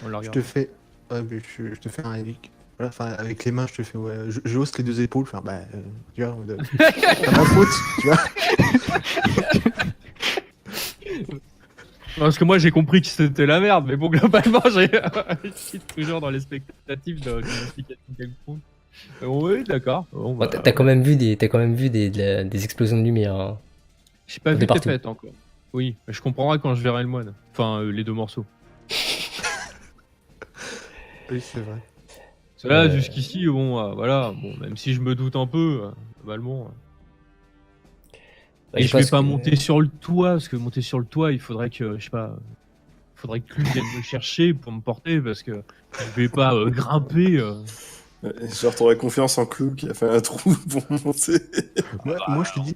On la Je regarde. te fais. Ouais, mais je te fais un avec. Voilà, enfin, avec les mains, je te fais. Ouais, je hausse les deux épaules. Enfin, bah. Tu vois, t'as ma faute, tu vois. Non, parce que moi, j'ai compris que c'était la merde, mais bon, globalement, je suis toujours dans l'expectative d'une explication quelconque. Oui, d'accord. Bon, Bon, bah, t'as quand même vu des explosions de lumière. Hein. j'ai pas de vu tes partout. fêtes encore. Oui, mais je comprendrai quand je verrai le moine. Enfin, les deux morceaux. Oui, c'est vrai. Parce que là, jusqu'ici, bon, voilà. Bon, même si je me doute un peu, globalement. Bah, Et je vais pense pas que- monter sur le toit, parce que monter sur le toit, il faudrait que, je sais pas, faudrait que lui vienne me chercher pour me porter, parce que je vais pas grimper Genre, t'aurais confiance en Clou qui a fait un trou pour monter. Moi, je te dis,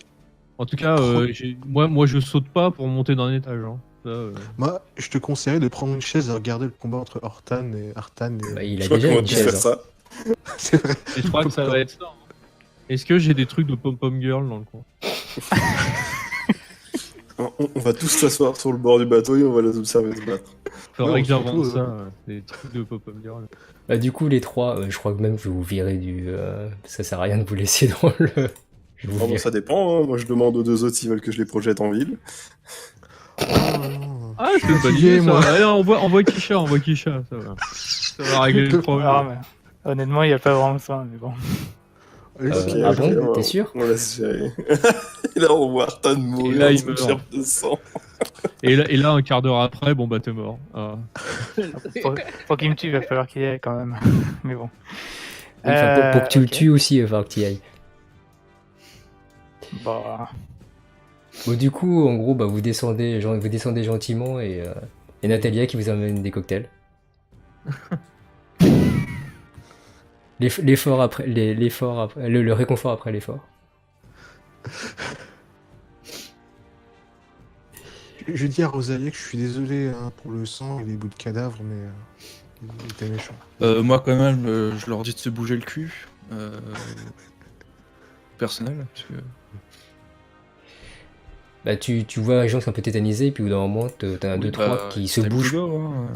En tout cas, moi, je saute pas pour monter d'un étage. Hein. Ça, moi, je te conseillerais de prendre une chaise et regarder le combat entre Hortan et Artan. Bah, Et... il Je a crois déjà qu'on va une tous faire chaise. Hein. ça. C'est vrai. Et je crois que ça va être ça. Hein. Est-ce que j'ai des trucs de pom-pom girl dans le coin? On va tous s'asseoir sur le bord du bateau et on va les observer se battre. Faudrait Ouais, que j'invente surtout, ça, des trucs de pom-pom girl. Bah, du coup, les trois, je crois que même je vais vous virer du. Ça sert à rien de vous laisser dans le. Je vais vous Bon, virer. ça dépend, hein. Moi je demande aux deux autres s'ils veulent que je les projette en ville. Oh, non. Ah, Je c'est suis une bonne fatigué, idée, ça. moi. Allez, envoie Kisha, ça va. Ça va régler le problème. Alors, mais, honnêtement, il n'y a pas vraiment ça, mais bon. Allez, Ah c'est- bon, on- t'es sûr? On laisse gérer. Et là on voit Artan mourir. Et là, il sous une meurt. gerbe de sang. Et là, un quart d'heure après, bon bah t'es mort. Ah. Pour qu'il me tue, il va falloir qu'il y aille quand même. Mais bon. Oui, enfin, pour que tu le ok. tues aussi, il va falloir que tu y ailles. Bah, Bon, du coup, en gros, bah, vous descendez gentiment et Natalia qui vous amène des cocktails. L'effort après, l'effort après, le réconfort après l'effort. Je dis à Rosalia que je suis désolé hein, pour le sang et les bouts de cadavres, mais il était méchant. Moi, quand même, je leur dis de se bouger le cul. Personnel, parce que. Bah, tu vois les gens qui sont un peu tétanisés, et puis au bout d'un moment, t'en as Oui, deux, trois qui se c'est le bougent. boulot, hein.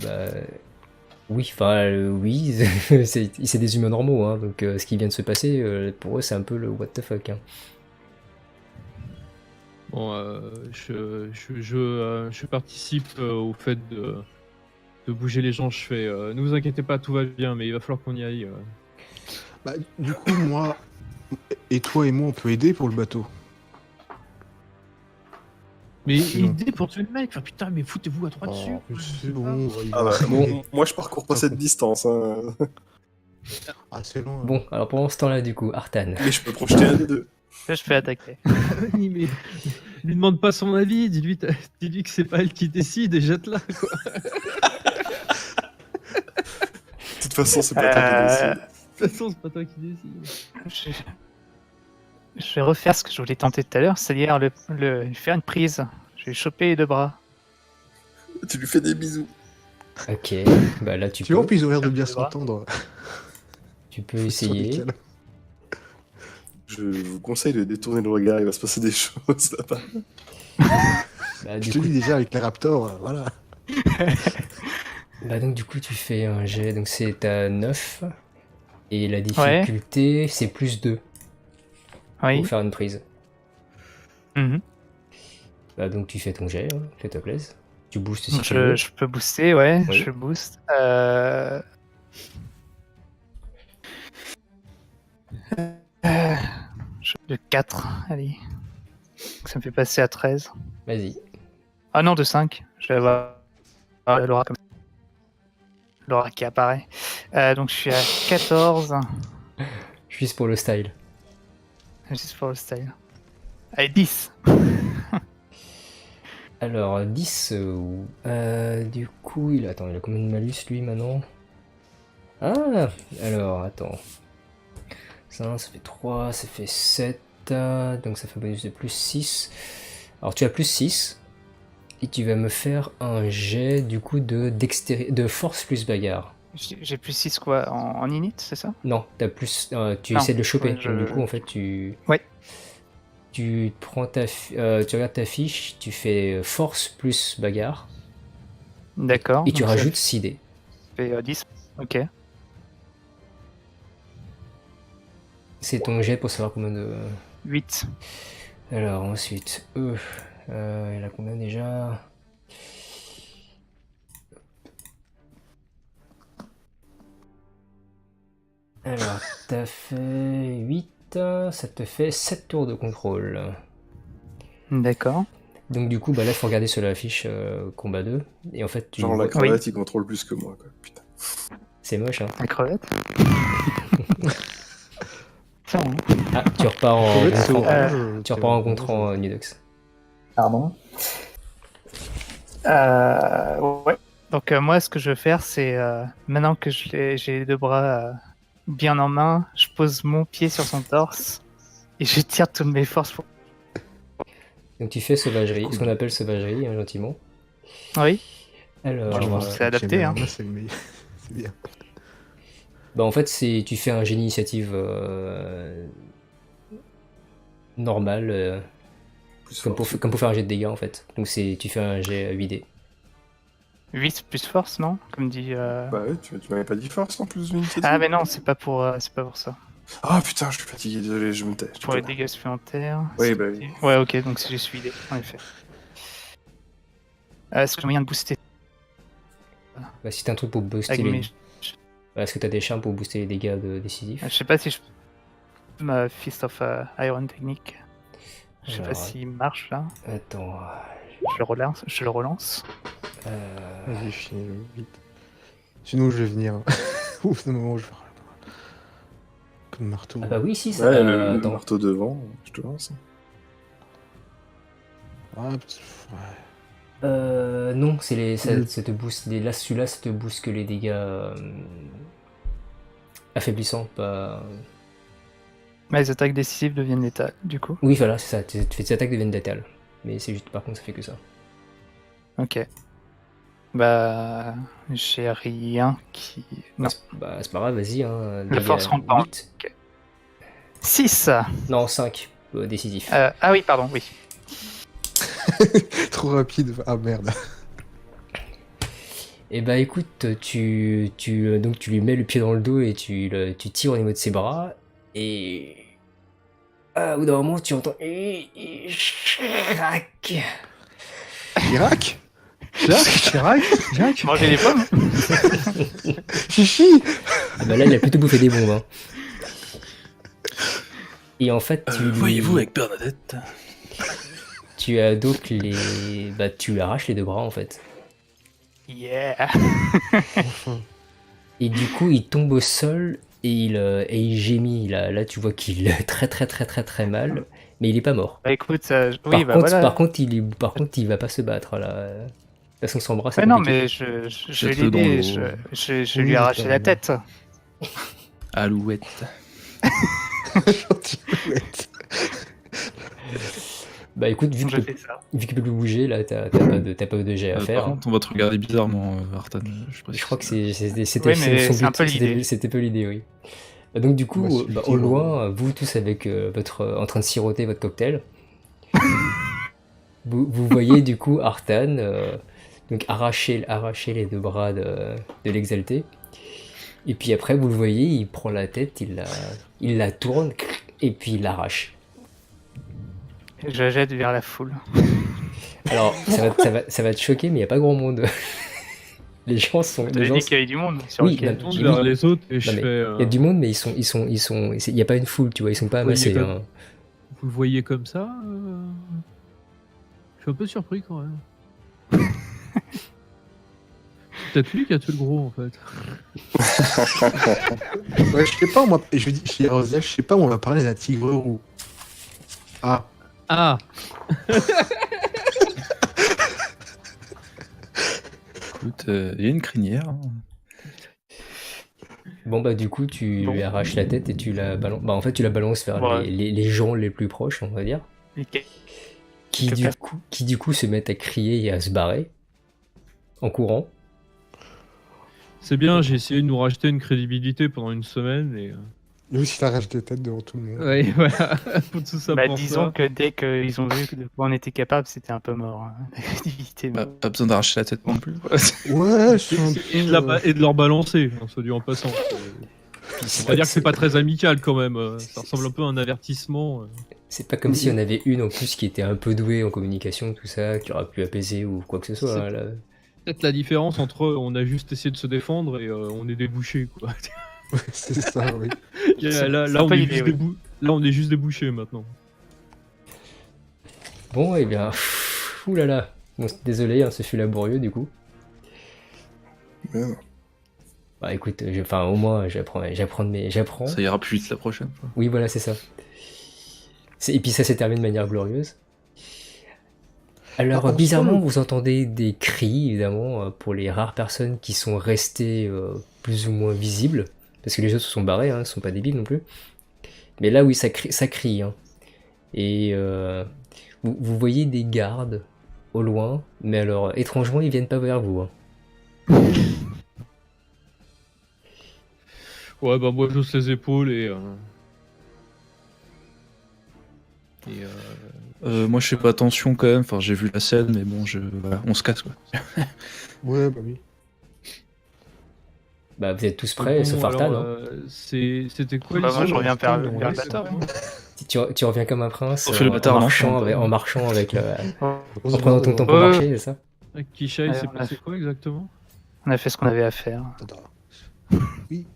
Bah, oui, enfin, oui, c'est des humains normaux, hein, donc ce qui vient de se passer, pour eux, c'est un peu le what the fuck. Hein. Bon, je participe au fait de bouger les gens. Je fais, ne vous inquiétez pas, tout va bien, mais il va falloir qu'on y aille. Bah, du coup, moi et toi et moi, on peut aider pour le bateau. Mais Sinon. idée pour tuer le mec, enfin, putain, mais foutez-vous à droite dessus. Oh, c'est bon, il Ah va- bah, Bon. moi je parcours pas cette distance, hein. Ah, c'est long. hein. Bon, alors pendant ce temps-là, du coup, Artan. Mais je peux projeter un des deux. là, je fais attaquer. Oui, mais lui demande pas son avis, dis-lui que c'est pas elle qui décide et jette-la, quoi. De toute façon, c'est pas toi qui décide. De toute façon, c'est pas toi qui décide. Je vais refaire ce que je voulais tenter tout à l'heure, c'est-à-dire faire une prise. Je vais choper les deux bras. Tu lui fais des bisous. Ok, bah là, tu Tu vois, peux, puis ils ont l'air de bien Les bras. s'entendre. tu peux sur essayer. lesquels. Je vous conseille de détourner le regard, il va se passer des choses là-bas. Bah, Je du te coup, dis déjà avec les raptors, voilà. bah, donc, du coup, tu fais un jet, donc c'est à 9. Et la difficulté, c'est plus 2 Oui. pour faire une prise. Mhm. Bah, donc, tu fais ton jet, hein, fais-toi plaisir. Tu boostes si tu veux. Je peux booster, ouais, Oui. je booste. De 4, allez. Ça me fait passer à 13. Vas-y. Ah non, de 5. Je vais avoir Laura comme ça. Laura qui apparaît. Donc je suis à 14. Juste pour le style. Juste pour le style. Allez, 10. Alors, 10. Du coup, il a combien de malus lui maintenant? Ah! Alors, attends. Ça fait 3, ça fait 7. Donc ça fait un bonus de plus 6. Alors, tu as plus 6. Et tu vas me faire un jet du coup de force plus bagarre. J'ai plus 6 quoi en init, c'est ça? Non, t'as plus. Tu Non, essaies de le choper. ouais, Donc, du coup, en fait, tu. Ouais. Tu prends tu regardes ta fiche, tu fais force plus bagarre. D'accord. Et tu donc ça rajoutes 6 dés. fait 10. Ok. C'est ton jet pour savoir combien de. 8. Alors ensuite, il a combien déjà? Alors, t'as fait 8, ça te fait 7 tours de contrôle. D'accord. Donc du coup, bah là, il faut regarder sur la fiche combat 2. Et en fait, tu Genre la vois- crevette, il contrôle plus que moi, quoi. Putain. c'est moche, hein. La crevette. Tiens, hein. Ah, tu repars en Crevette, c'est contre- orange, tu repars en contre Nudux. Pardon. Ouais. Donc moi, ce que je veux faire, c'est maintenant que j'ai les deux bras bien en main, je pose mon pied sur son torse et je tire toutes mes forces pour... Donc tu fais sauvagerie, ce qu'on appelle sauvagerie, hein, gentiment. Oui, Alors, Je pense que c'est adapté, J'aime bien, hein. moi, c'est le meilleur. C'est bien. bah en fait, tu fais un jet d'initiative normal, Plus comme fort. pour faire un jet de dégâts en fait. Donc tu fais un jet 8D. 8 plus force, non? Comme dit... Bah ouais, tu m'avais pas dit force en plus d'une Ah mais non, c'est pas pour ça. Ah putain, je suis fatigué, désolé, je me tais. Pour les dégâts supplémentaires... Oui, c'est bah petit. oui. Ouais, ok, donc c'est juste 8D, en effet. Est-ce que j'ai moyen de booster Bah, si t'as un truc pour booster avec les... mes... Est-ce que t'as des charmes pour booster les dégâts décisifs? Je sais pas si je... Ma Fist of Iron Technique. Je sais pas Alors, s'il marche là. Attends. Je le relance. Vas-y, finis vite. Sinon, je vais venir. Au bout d'un moment, je vais. Comme marteau. Ah bah oui, si, ça... Ouais, le attends. marteau devant, je te lance. Ah, Non, c'est les... ça, Le- ça te booste... Là, celui-là, ça te booste que les dégâts affaiblissants, pas... Les attaques décisives deviennent létales, du coup. Oui, voilà, c'est ça. Tu fais des attaques deviennent létales. Mais c'est juste, par contre, ça fait que ça. Ok. Bah... J'ai rien qui... Non. Bah, c'est pas grave, vas-y. Hein, La force rentre pas. 8. 6 Non, 5. Décisif. Ah oui, pardon, oui. Trop rapide. Ah merde. Et bah écoute, donc tu lui mets le pied dans le dos et tu tires au niveau de ses bras. Et... Ah, au bout d'un moment, tu entends... Chirac. Irak Chirac Jacques Manger des pommes. Chichi Ah bah là, il a plutôt bouffé des bombes. Hein. Et en fait, Voyez-vous avec Bernadette? tu as donc les... Bah, tu lui arraches les deux bras, en fait. Yeah. Enfin. Et du coup, il tombe au sol et il gémit. Là, tu vois qu'il a très mal, mais il est pas mort. Bah écoute, Par oui, bah contre, voilà. par contre, il va pas se battre là. De toute façon, son bras, c'est Ouais, non, compliqué. mais je vais Jette-le dans l'aider, l'eau. je Oui, lui ai arraché la carrément. tête. Alouette. Gentillette. Bah écoute, vu Je que fais ça. tu peux plus bouger, là, t'as pas de jet à Par faire. contre, on va te regarder bizarrement, Artan. Je crois que c'était Oui, mais son c'est un but, peu l'idée. c'était peu l'idée, oui. Bah, donc du coup, Bah, bah, c'est au le loin, vous tous avec en train de siroter votre cocktail, vous voyez du coup Artan donc arracher les deux bras de l'exalté. Et puis après, vous le voyez, il prend la tête, il la tourne et puis il l'arrache. Je la jette vers la foule. Alors, ça va te choquer, mais il n'y a pas grand monde. Les gens sont... Tu avais dit qu'il y avait du monde sur Oui, lequel... bah, tourne oui. vers les autres et je Non, mais fais. il y a du monde, mais il n'y a pas une foule, tu vois, ils sont pas Vous voyez amassés. comme- Hein. Vous le voyez comme ça Je suis un peu surpris quand même. C'est peut-être lui qui a tué le gros en fait. Ouais, je sais pas, moi. Je dis, je sais pas, on va parler d'un tigre roux. Ah. Ah Écoute, il y a une crinière. Hein. Bon, bah, du coup, tu Bon. lui arraches la tête et tu la balances. Bah, en fait, tu la balances vers Ouais. les gens les plus proches, on va dire. Ok. Qui du coup se mettent à crier et à se barrer. En courant. C'est bien, j'ai essayé de nous racheter une crédibilité pendant une semaine et. Lui aussi, il arrache des têtes devant tout le monde. Ouais, voilà, pour tout ça Bah, pour disons ça. que dès qu'ils ont vu de quoi on était capable, c'était un peu mort. Hein. La crédibilité, mais- Pas besoin d'arracher la tête non plus. Ouais, je suis un Et de, peu. et de leur balancer, hein, soit dit en passant. C'est-à-dire que c'est pas très amical quand même. Ça ressemble un peu à un avertissement. C'est pas comme si on avait une en plus qui était un peu douée en communication, tout ça, qui aura pu apaiser ou quoi que ce soit. C'est- Hein, là. Peut-être la différence entre on a juste essayé de se défendre et on est débouché quoi. Ouais, c'est ça, oui. Là, c'est là, un on peu est l'idée, juste oui. là on est juste débouché maintenant. Bon, et bien. Oulala. Bon, désolé, hein, ce fut laborieux du coup. Mais non. Bah écoute, enfin au moins j'apprends. Ça ira plus vite la prochaine fois. Oui, voilà, c'est ça. Et puis ça s'est terminé de manière glorieuse. Alors, Ah, en bizarrement, soi, vous entendez des cris, évidemment, pour les rares personnes qui sont restées plus ou moins visibles. parce que les autres se sont barrés, hein, ils sont pas débiles non plus. Mais là, oui, ça crie. Hein. Et vous voyez des gardes au loin, mais alors étrangement, ils viennent pas vers vous. Hein. Ouais, bah moi j'ose les épaules et Moi, je fais pas attention quand même. Enfin, j'ai vu la scène, mais bon, voilà, on se casse quoi. Ouais, bah oui. Bah, vous êtes tous prêts, bon, sauf Artan. alors, Hein. C'était quoi Bah, moi, je l'issue reviens vers Ouais, le c'est bâtard. bon. Tu reviens comme un prince Sauf le bâtard, en, non, marchant non, avec, pas. en marchant avec le. On En se prenant voit ton temps devant. pour Ouais. marcher, c'est ça? Kisha, il Ouais, s'est on a passé fait- quoi exactement? On a fait ce qu'on avait à faire. Attends. Oui.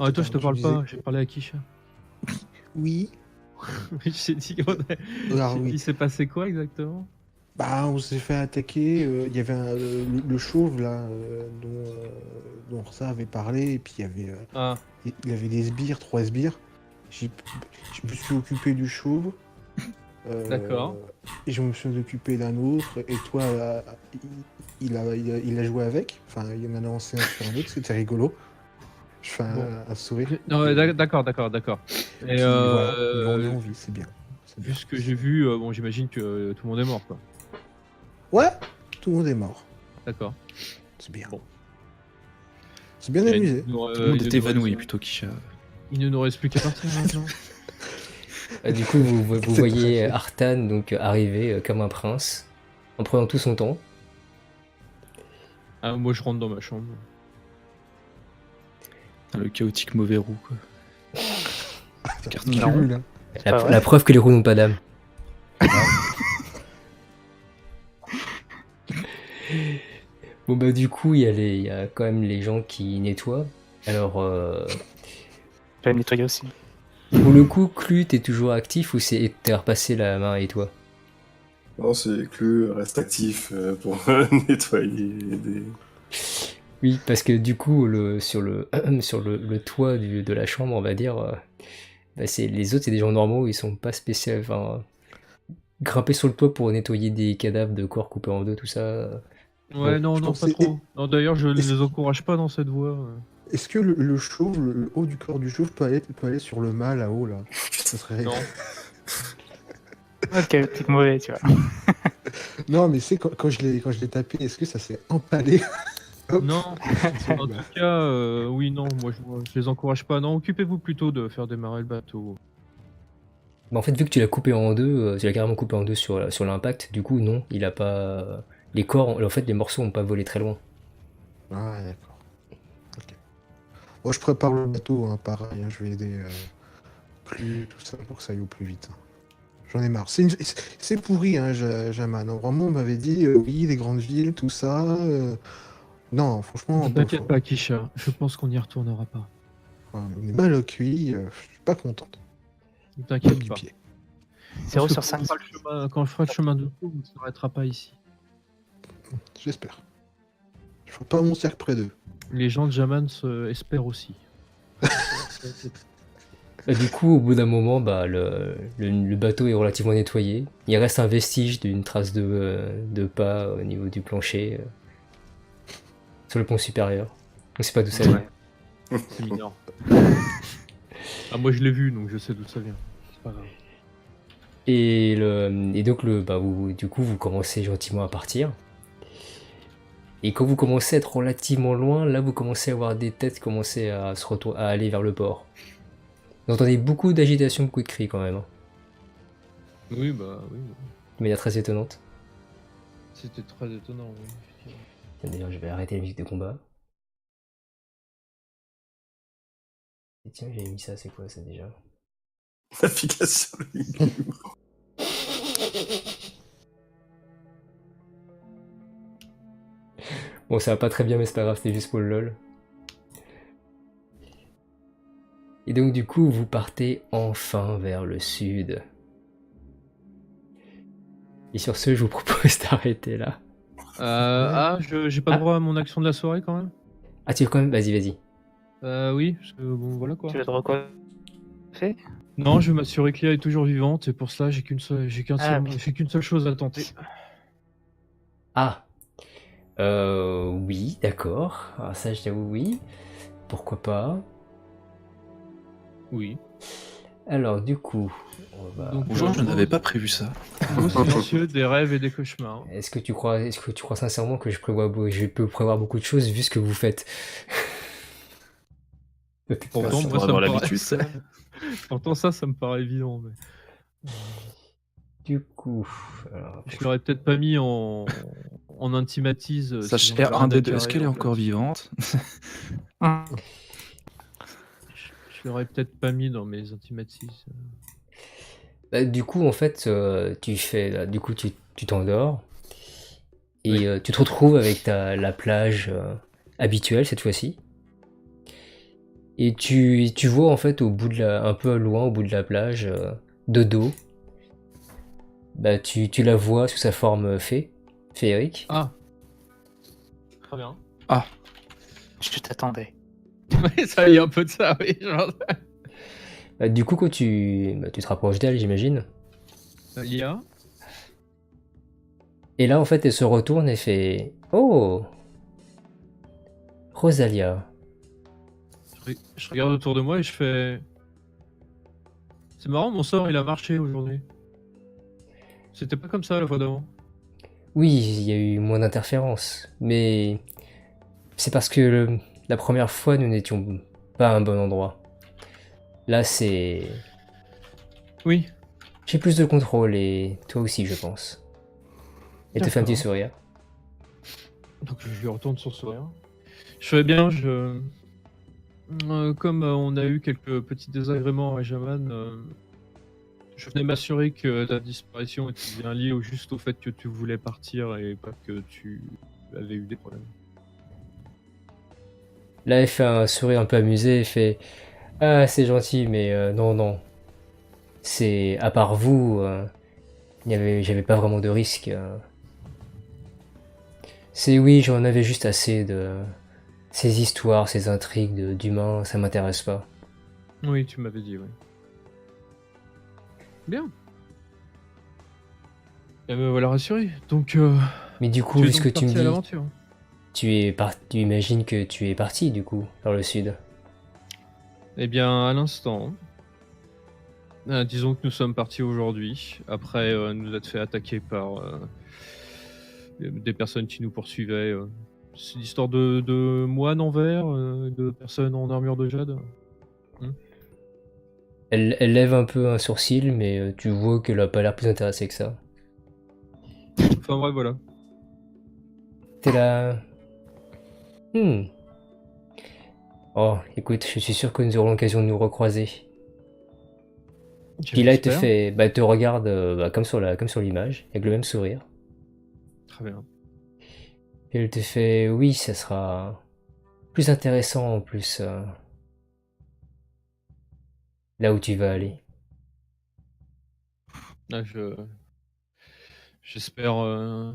Ah, toi, je te Attends, parle je pas, disais- j'ai parlé à Kisha. Oui. J'ai dit, Alors, oui. il s'est passé quoi exactement? Bah, on s'est fait attaquer. Il y avait le chauve là dont Orsa avait parlé, et puis il y avait, Ah, il avait des sbires, 3 sbires. J'ai- Je me suis occupé du chauve. D'accord. Et je me suis occupé d'un autre. Et toi, il a joué avec. Enfin, il en a lancé un sur un autre. C'était rigolo. Je fais Bon. un sourire. non, ouais, d'accord. Et Et puis, voilà, mais on est en vie, c'est bien. C'est vu bien. ce que j'ai vu, bon, j'imagine que tout le monde est mort, quoi. Ouais, tout le monde est mort. D'accord. C'est bien. Bon. C'est bien Et amusé. Tout le monde est évanoui plutôt qu'Isha. Il ne nous reste plus qu'à partir maintenant. Du coup, vous C'est voyez très Artan donc arriver comme un prince, en prenant tout son temps. Ah, moi, je rentre dans ma chambre. Le chaotique mauvais roux quoi. Carte Il Non. cumule, hein. pas La, vrai. la preuve que les roues n'ont pas d'âme. Bon bah du coup, il y a quand même les gens qui nettoient. Alors, Je vais nettoyer aussi. pour le coup, Clu, t'es toujours actif ou t'es repassé la main et toi? Non, c'est Clu reste actif pour nettoyer des. Oui, parce que du coup, sur le toit de la chambre, on va dire, bah, les autres, c'est des gens normaux, ils sont pas spéciaux. Enfin, grimper sur le toit pour nettoyer des cadavres de corps coupés en deux, tout ça. Ouais, Bon, non, je non, pas pensais- trop. Non, d'ailleurs, je ne est-ce- les encourage pas dans cette voie. Est-ce que le chauve, le haut du corps du chauve peut aller sur le mât là-haut là? Ça serait... Non. Ok, petit mauvais, tu vois. Non, mais c'est quand je l'ai tapé, est-ce que ça s'est empalé? Hop. Non. En tout cas, oui, non, moi, je les encourage pas. Non, occupez-vous plutôt de faire démarrer le bateau. Bah, en fait, vu que tu l'as coupé en deux, tu l'as carrément coupé en deux sur l'impact, du coup, non, il a pas. Les corps, en fait, les morceaux ont pas volé très loin. Ah, d'accord. Ok. Bon, je prépare le bateau, hein, pareil, hein, je vais aider Clu, tout ça, pour que ça aille au plus vite. Hein. J'en ai marre. C'est pourri, hein, Jaman. Hein. Vraiment, on m'avait dit, oui, les grandes villes, tout ça. Non, franchement, Ne bof, t'inquiète hein. pas, Kisha. Je pense qu'on n'y retournera pas. Enfin, on est mal au cuit, je suis pas contente. Ne Du t'inquiète pas. pied. 0 Parce sur que 5. quand je ferai le chemin de retour, on ne s'arrêtera pas ici. J'espère. Je ferai pas mon cercle près d'eux. Les gens de Jaman espèrent aussi. Du coup, au bout d'un moment, bah, le bateau est relativement nettoyé. Il reste un vestige d'une trace de pas au niveau du plancher, sur le pont supérieur. On sait pas d'où ça vient. C'est mineur. Ah, moi je l'ai vu, donc je sais d'où ça vient. C'est pas grave. Et donc, du coup, vous commencez gentiment à partir. Et quand vous commencez à être relativement loin, là, vous commencez à voir des têtes commencer à aller vers le port. Vous entendez beaucoup d'agitation, beaucoup de cris quand même, hein, Oui, bah oui. de manière très étonnante. C'était très étonnant. Oui. Tiens, d'ailleurs, je vais arrêter la musique de combat. Et tiens, j'avais mis ça, c'est quoi ça déjà? Navigation libre. Bon, ça va pas très bien, mais c'est pas grave, c'était juste pour le lol. Et donc, du coup, vous partez enfin vers le sud. Et sur ce, je vous propose d'arrêter là. J'ai pas Ah. droit à mon action de la soirée quand même. Ah, tu veux quand même? Vas-y, vas-y. Oui, parce que bon, voilà quoi. Tu veux te recoiffer? Non, je vais m'assurer que Léa est toujours vivante et pour cela, j'ai qu'une seule chose à tenter. Ah. Oui, d'accord. Alors ça, je t'avoue, oui. Pourquoi pas. Oui. Alors, du coup, on va... Donc, Bonjour, je n'avais pas prévu ça. Beau silencieux, des rêves et des cauchemars. Est-ce que tu crois sincèrement que je peux prévoir beaucoup de choses vu ce que vous faites? De toute Pourtant, façon. moi, ça avoir me paraît... l'habitude. Pourtant, ça me paraît évident. Mais... Du coup, alors, Je l'aurais peut-être pas mis en intimatise. Sache si j'en avais un R1D2, carré, est-ce qu'elle est en encore fait. vivante? Je l'aurais peut-être pas mis dans mes intimatises. bah, du coup, en fait, tu t'endors et Oui. tu te retrouves avec la plage habituelle cette fois-ci. Et tu vois en fait un peu loin au bout de la plage, de dos, bah tu la vois sous sa forme féerique. Ah. Très bien. Je t'attendais. Oui, ça y est, un peu de ça, oui. Genre... Bah, du coup, quand tu te rapproches d'elle, j'imagine. Il y a. Et là, en fait, elle se retourne et fait Oh, Rosalia. Je regarde autour de moi et je fais. C'est marrant, mon sort il a marché aujourd'hui. C'était pas comme ça la fois d'avant. Oui, il y a eu moins d'interférences, mais c'est parce que la première fois, nous n'étions pas à un bon endroit. Là, Oui. j'ai plus de contrôle et toi aussi, je pense. Elle te fait un petit D'accord. sourire. Donc je lui retourne son sourire. Je fais bien, comme on a eu quelques petits désagréments à Jaman, je venais m'assurer que ta disparition était bien liée juste au fait que tu voulais partir et pas que tu avais eu des problèmes. Là, elle fait un sourire un peu amusé et fait Ah, c'est gentil, mais non, non. C'est à part vous, j'avais pas vraiment de risque. C'est oui, j'en avais juste assez de ces histoires, ces intrigues d'humains, ça m'intéresse pas. Oui, tu m'avais dit, oui. Bien. Et me voilà rassuré. Donc, Mais du coup, tu es vu ce que donc tu me parti à dis, l'aventure. tu imagines que tu es parti du coup vers le sud. Eh bien, à l'instant, disons que nous sommes partis aujourd'hui, après nous être fait attaquer par des personnes qui nous poursuivaient. C'est l'histoire de moines en verre, de personnes en armure de jade. Elle lève un peu un sourcil, mais tu vois qu'elle a pas l'air plus intéressée que ça. Enfin bref, voilà. T'es là. Hmm. Oh, écoute, je suis sûr que nous aurons l'occasion de nous recroiser. Puis là, elle te J'espère. fait, bah, elle te regarde comme sur l'image, avec le même sourire. Très bien. Et elle te fait, oui, ça sera plus intéressant en plus là où tu vas aller. Ah, j'espère,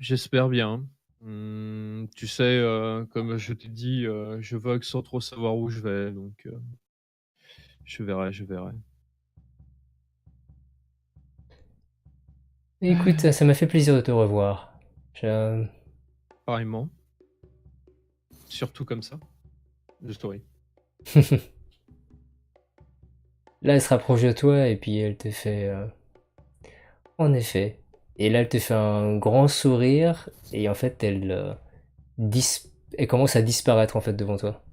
j'espère bien. Tu sais, comme je t'ai dit, je vogue sans trop savoir où je vais, donc je verrai, je verrai. Écoute, ça m'a fait plaisir de te revoir. Je- Pareillement. Surtout comme ça. Je story. Là, elle se rapproche de toi et puis elle te fait, en effet. Et là, elle te fait un grand sourire et en fait, elle commence à disparaître en fait devant toi.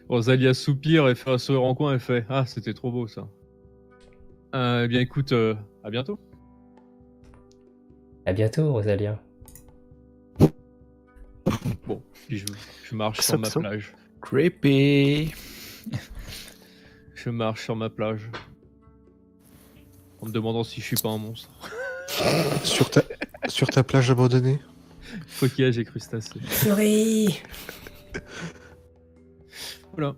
Rosalia soupire et fait un sourire en coin et fait Ah, c'était trop beau ça. Eh bien, écoute, à bientôt. À bientôt, Rosalia. Bon, puis je marche sur Soap, ma soap. plage. Creepy. Je marche sur ma plage. En me demandant si je suis pas un monstre. Sur ta plage abandonnée. Coquillage et crustacés. Fury. Voilà.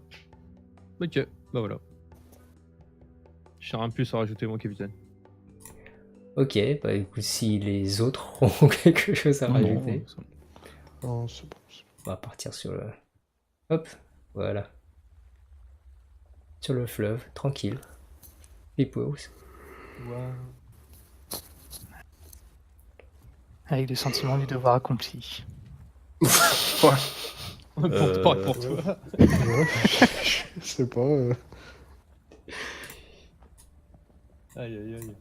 Ok, bah voilà. J'ai rien de plus à rajouter, mon capitaine. Ok, bah écoute, si les autres ont quelque chose à Non, rajouter, Non, c'est bon. on va partir sur le... Hop, voilà. Sur le fleuve, tranquille. Pipos. Avec le sentiment du devoir accompli. Ouais. Pour toi. Ouais, je sais pas. Aïe aïe aïe.